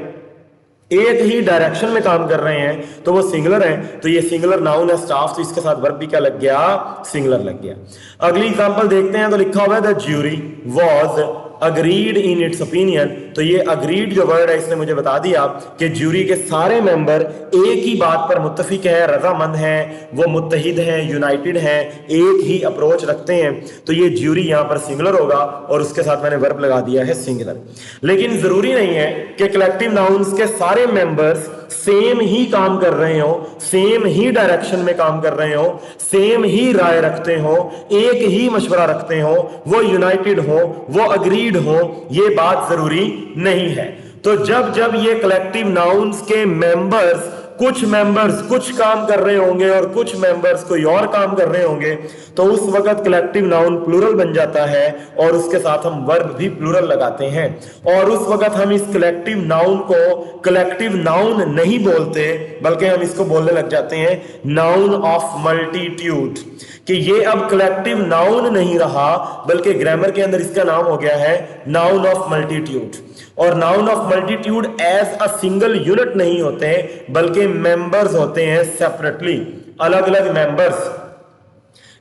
A: एक ही डायरेक्शन में काम कर रहे हैं, तो वो सिंगुलर है। तो ये सिंगुलर नाउन है स्टाफ, तो इसके साथ वर्ब भी क्या लग गया, सिंगुलर लग गया। अगली एग्जांपल देखते हैं, तो लिखा हुआ है the jury was agreed in its opinion. तो ये अग्रीड जो वर्ड है इसने मुझे बता दिया कि ज्यूरी के सारे मेंबर एक ही बात पर मुत्तफिक है, रजामंद हैं, वो मुत्तहिद हैं, यूनाइटेड हैं, एक ही अप्रोच रखते हैं। तो ये ज्यूरी यहां पर सिंगुलर होगा और उसके साथ मैंने वर्ब लगा दिया है सिंगुलर। लेकिन जरूरी नहीं है कि कलेक्टिव नाउन्स के सारे मेंबर्स सेम ही काम कर रहे हो, सेम ही डायरेक्शन में काम कर रहे हो, सेम ही राय रखते हो, एक ही मशवरा रखते हो, वो यूनाइटेड हो, वो अग्रीड हो, ये बात जरूरी नहीं है। तो जब जब ये कलेक्टिव नाउन्स के मेंबर्स, कुछ मेंबर्स कुछ काम कर रहे होंगे और कुछ मेंबर्स कोई और काम कर रहे होंगे, तो उस वक्त कलेक्टिव नाउन प्लूरल बन जाता है और उसके साथ हम वर्ब भी प्लूरल लगाते हैं। और उस वक्त हम इस कलेक्टिव नाउन को कलेक्टिव नाउन नहीं बोलते, बल्कि हम इसको बोलने लग जाते हैं नाउन ऑफ मल्टीट्यूड, कि ये अब कलेक्टिव नाउन नहीं रहा बल्कि ग्रामर के अंदर इसका नाम हो गया है नाउन ऑफ मल्टीट्यूड। और noun of multitude as a single unit नहीं होते बल्कि मेंबर्स होते हैं सेपरेटली, अलग अलग मेंबर्स।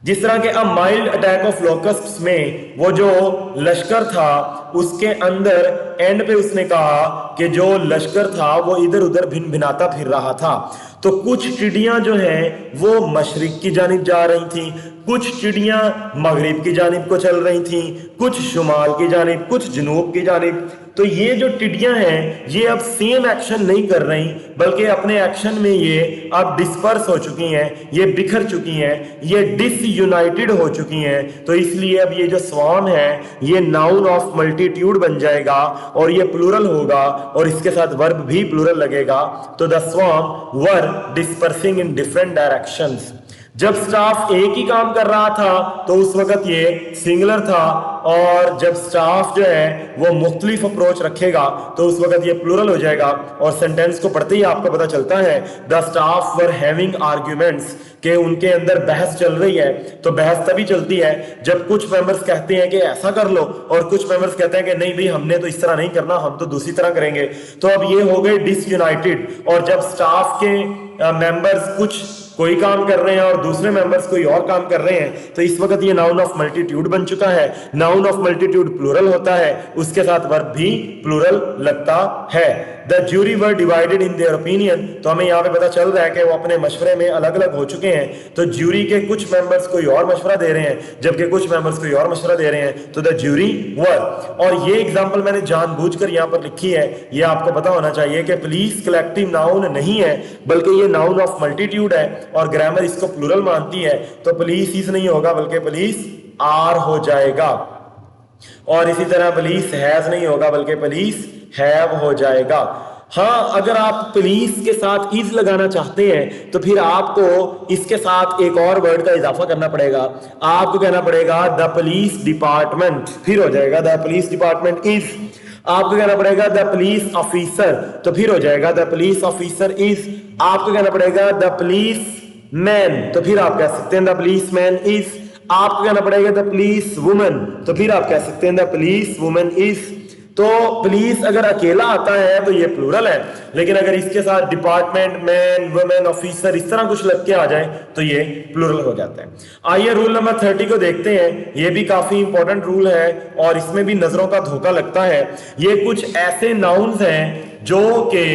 A: जिस तरह के अ माइल्ड अटैक ऑफ लोकस्ट्स में वो जो लश्कर था उसके अंदर एंड पे उसने कहा कि जो लश्कर था वो इधर उधर भिन भिनाता फिर रहा था। तो कुछ चिड़ियां जो हैं वो मशरिक की जानिब जा रही थी, कुछ चिड़ियां मगरिब की जानिब को चल रही थी, कुछ शुमाल की जानिब, कुछ जनूब की जानिब। तो ये जो टिड्डियां हैं ये अब सेम एक्शन नहीं कर रही बल्कि अपने एक्शन में ये अब डिस्पर्स हो चुकी हैं, ये बिखर चुकी हैं, ये डिसयूनाइटेड हो चुकी हैं। तो इसलिए अब ये जो स्वार्म है ये नाउन ऑफ मल्टीट्यूड बन जाएगा और ये प्लूरल होगा और इसके साथ वर्ब भी प्लूरल लगेगा। तो the swarm were dispersing in different directions. जब स्टाफ एक ही काम कर रहा था तो उस वक्त ये सिंगुलर था, और जब स्टाफ जो है वो मुख्तलिफ अप्रोच रखेगा तो उस वक्त ये प्लूरल हो जाएगा। और सेंटेंस को पढ़ते ही आपको पता चलता है the staff were having arguments, कि उनके अंदर बहस चल रही है, तो बहस तभी चलती है जब कुछ मेंबर्स कहते हैं कि ऐसा कर लो और कुछ मेंबर्स कहते हैं कि नहीं भाई हमने तो इस तरह नहीं करना, हम तो दूसरी तरह करेंगे। तो अब ये हो गए डिसयूनाइटेड। और जब स्टाफ के मेंबर्स कुछ कोई काम कर रहे हैं और दूसरे मेंबर्स कोई और काम कर रहे हैं, तो इस वक्त ये नाउन ऑफ मल्टीट्यूड बन चुका है। नाउन ऑफ मल्टीट्यूड प्लूरल होता है, उसके साथ वर्ब भी प्लूरल लगता है। The jury were divided in their opinion, तो हमें यहाँ पे पता चल रहा है कि वो अपने मशवरे में अलग अलग हो चुके हैं। तो ज्यूरी के कुछ मेंबर्स कोई और मशवरा दे रहे हैं जबकि कुछ मेंबर्स कोई और मशवरा दे रहे हैं, तो द ज्यूरी वर। और ये एग्जांपल मैंने जानबूझकर यहाँ पर लिखी है, ये आपको पता होना चाहिए कि पुलिस कलेक्टिव नाउन नहीं है बल्कि ये नाउन ऑफ मल्टीट्यूड है और ग्रामर इसको प्लूरल मानती है। तो पुलिस इस नहीं होगा बल्कि पुलिस आर हो जाएगा। और इसी तरह पुलिस हैज नहीं होगा बल्कि पुलिस हैव हो जाएगा। हाँ, अगर आप पुलिस के साथ इज लगाना चाहते हैं तो फिर आपको इसके साथ एक और वर्ड का इजाफा करना पड़ेगा। आपको कहना पड़ेगा द पुलिस डिपार्टमेंट, फिर हो जाएगा द पुलिस डिपार्टमेंट इज। आपको कहना पड़ेगा द पुलिस ऑफिसर, तो फिर हो जाएगा द पुलिस ऑफिसर इज। आपको कहना पड़ेगा द पुलिस मैन, तो फिर आप कह सकते हैं द पुलिस मैन इज। आपको कहना पड़ेगा द पुलिस वुमन, तो फिर आप कह सकते हैं द पुलिस वुमन इज। तो पुलिस अगर अकेला आता है तो ये प्लूरल है, लेकिन अगर इसके साथ डिपार्टमेंट, मैन, वुमेन, ऑफिसर इस तरह कुछ लग के आ जाए तो ये प्लूरल हो जाता है। आइए रूल नंबर 30 को देखते हैं। ये भी काफी इंपॉर्टेंट रूल है और इसमें भी नजरों का धोखा लगता है। ये कुछ ऐसे नाउन्स हैं जो कि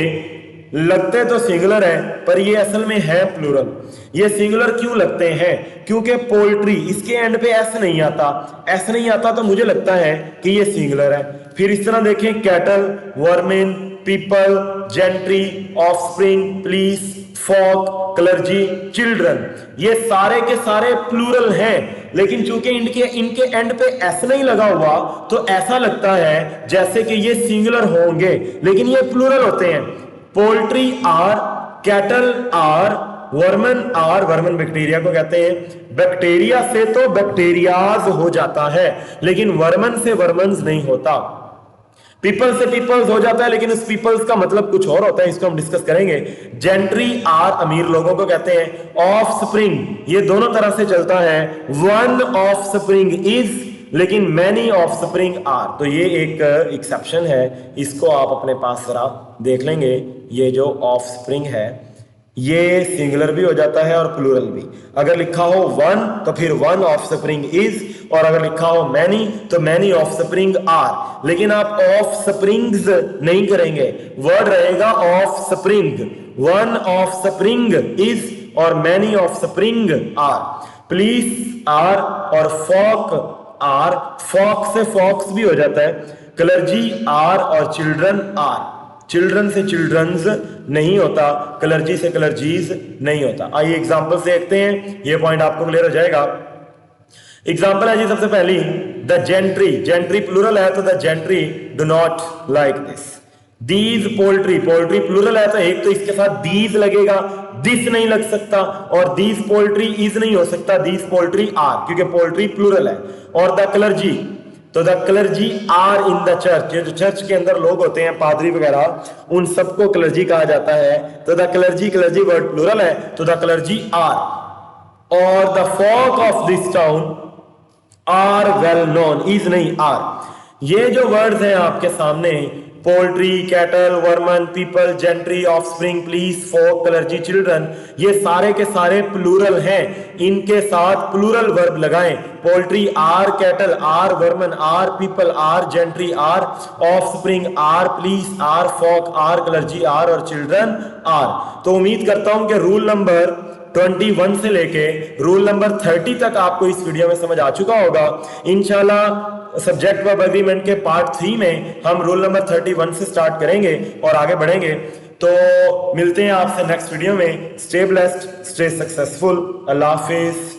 A: लगते तो सिंगुलर है पर ये असल में है प्लूरल। ये सिंगुलर क्यों लगते हैं? क्योंकि पोल्ट्री, इसके एंड पे एस नहीं आता। एस नहीं आता तो मुझे लगता है कि ये सिंगुलर है। फिर इस तरह देखें, cattle, vermin, people, gentry, offspring, police, folk, clergy, children, ये सारे के सारे प्लूरल हैं, लेकिन चूंकि इनके एंड पे एस नहीं लगा हुआ तो ऐसा लगता है जैसे कि ये सिंगुलर होंगे, लेकिन ये प्लूरल होते हैं। Poultry are, cattle are, vermin are, vermin bacteria को कहते हैं। बैक्टीरिया से तो बैक्टीरियाज हो जाता है लेकिन वर्मन से वर्मन्स नहीं होता। पीपल से पीपल्स हो जाता है लेकिन उस पीपल्स का मतलब कुछ और होता है, इसको हम डिस्कस करेंगे। जेंट्री आर, अमीर लोगों को कहते हैं। ऑफ स्प्रिंग, ये दोनों तरह से चलता है। वन ऑफ स्प्रिंग इज, लेकिन मैनी ऑफ स्प्रिंग आर, तो ये एक एक्सेप्शन है, इसको आप अपने पास जरा देख लेंगे। ये जो ऑफ स्प्रिंग है ये सिंगुलर भी हो जाता है और प्लूरल भी। अगर लिखा हो वन तो फिर वन ऑफ स्प्रिंग इज, और अगर लिखा हो मैनी तो मैनी ऑफ स्प्रिंग आर। लेकिन आप ऑफ स्प्रिंग्स नहीं करेंगे, वर्ड रहेगा offspring. One offspring is और many offspring are. Police are और फॉक आर, फॉक से फॉक्स भी हो जाता है। क्लर्जी आर और चिल्ड्रन आर, चिल्ड्रन से चिल्ड्रंस नहीं होता, क्लर्जी से क्लर्जीज नहीं होता। आइए एग्जांपल से देखते हैं, ये पॉइंट आपको क्लियर हो जाएगा। एग्जांपल है जी सबसे पहली, द जेंट्री, जेंट्री प्लूरल है तो the gentry do not like this. These poultry, poultry plural है तो एक तो इसके साथ दीज लगेगा, दिस नहीं लग सकता, और दीज पोल्ट्री इज नहीं हो सकता, दीज पोल्ट्री आर, क्योंकि पोल्ट्री प्लूरल है। और द क्लर्जी, तो the clergy are in the church, जो चर्च के अंदर लोग होते हैं पादरी वगैरह, उन सबको क्लर्जी कहा जाता है। तो the clergy, clergy word plural है तो द क्लर्जी आर। और the folk of this town are well known, is नहीं आर। ये जो वर्ड्स हैं आपके सामने, poultry, cattle, vermin, people, gentry, offspring, police, folk, clergy, children, ये सारे के सारे प्लूरल हैं। इनके साथ प्लूरल वर्ब लगाएं। Poultry are, cattle are, vermin are, people are, gentry are, offspring are, police are, folk are, clergy are और चिल्ड्रन आर। तो उम्मीद करता हूं कि रूल नंबर 21 से लेके रूल नंबर 30 तक आपको इस वीडियो में समझ आ चुका होगा। इंशाल्लाह सब्जेक्ट वर्ब एग्रीमेंट के पार्ट 3 में हम रूल नंबर 31 से स्टार्ट करेंगे और आगे बढ़ेंगे। तो मिलते हैं आपसे नेक्स्ट वीडियो में। स्टे ब्लेस्ड, स्टे सक्सेसफुल, अल्लाह हाफिज।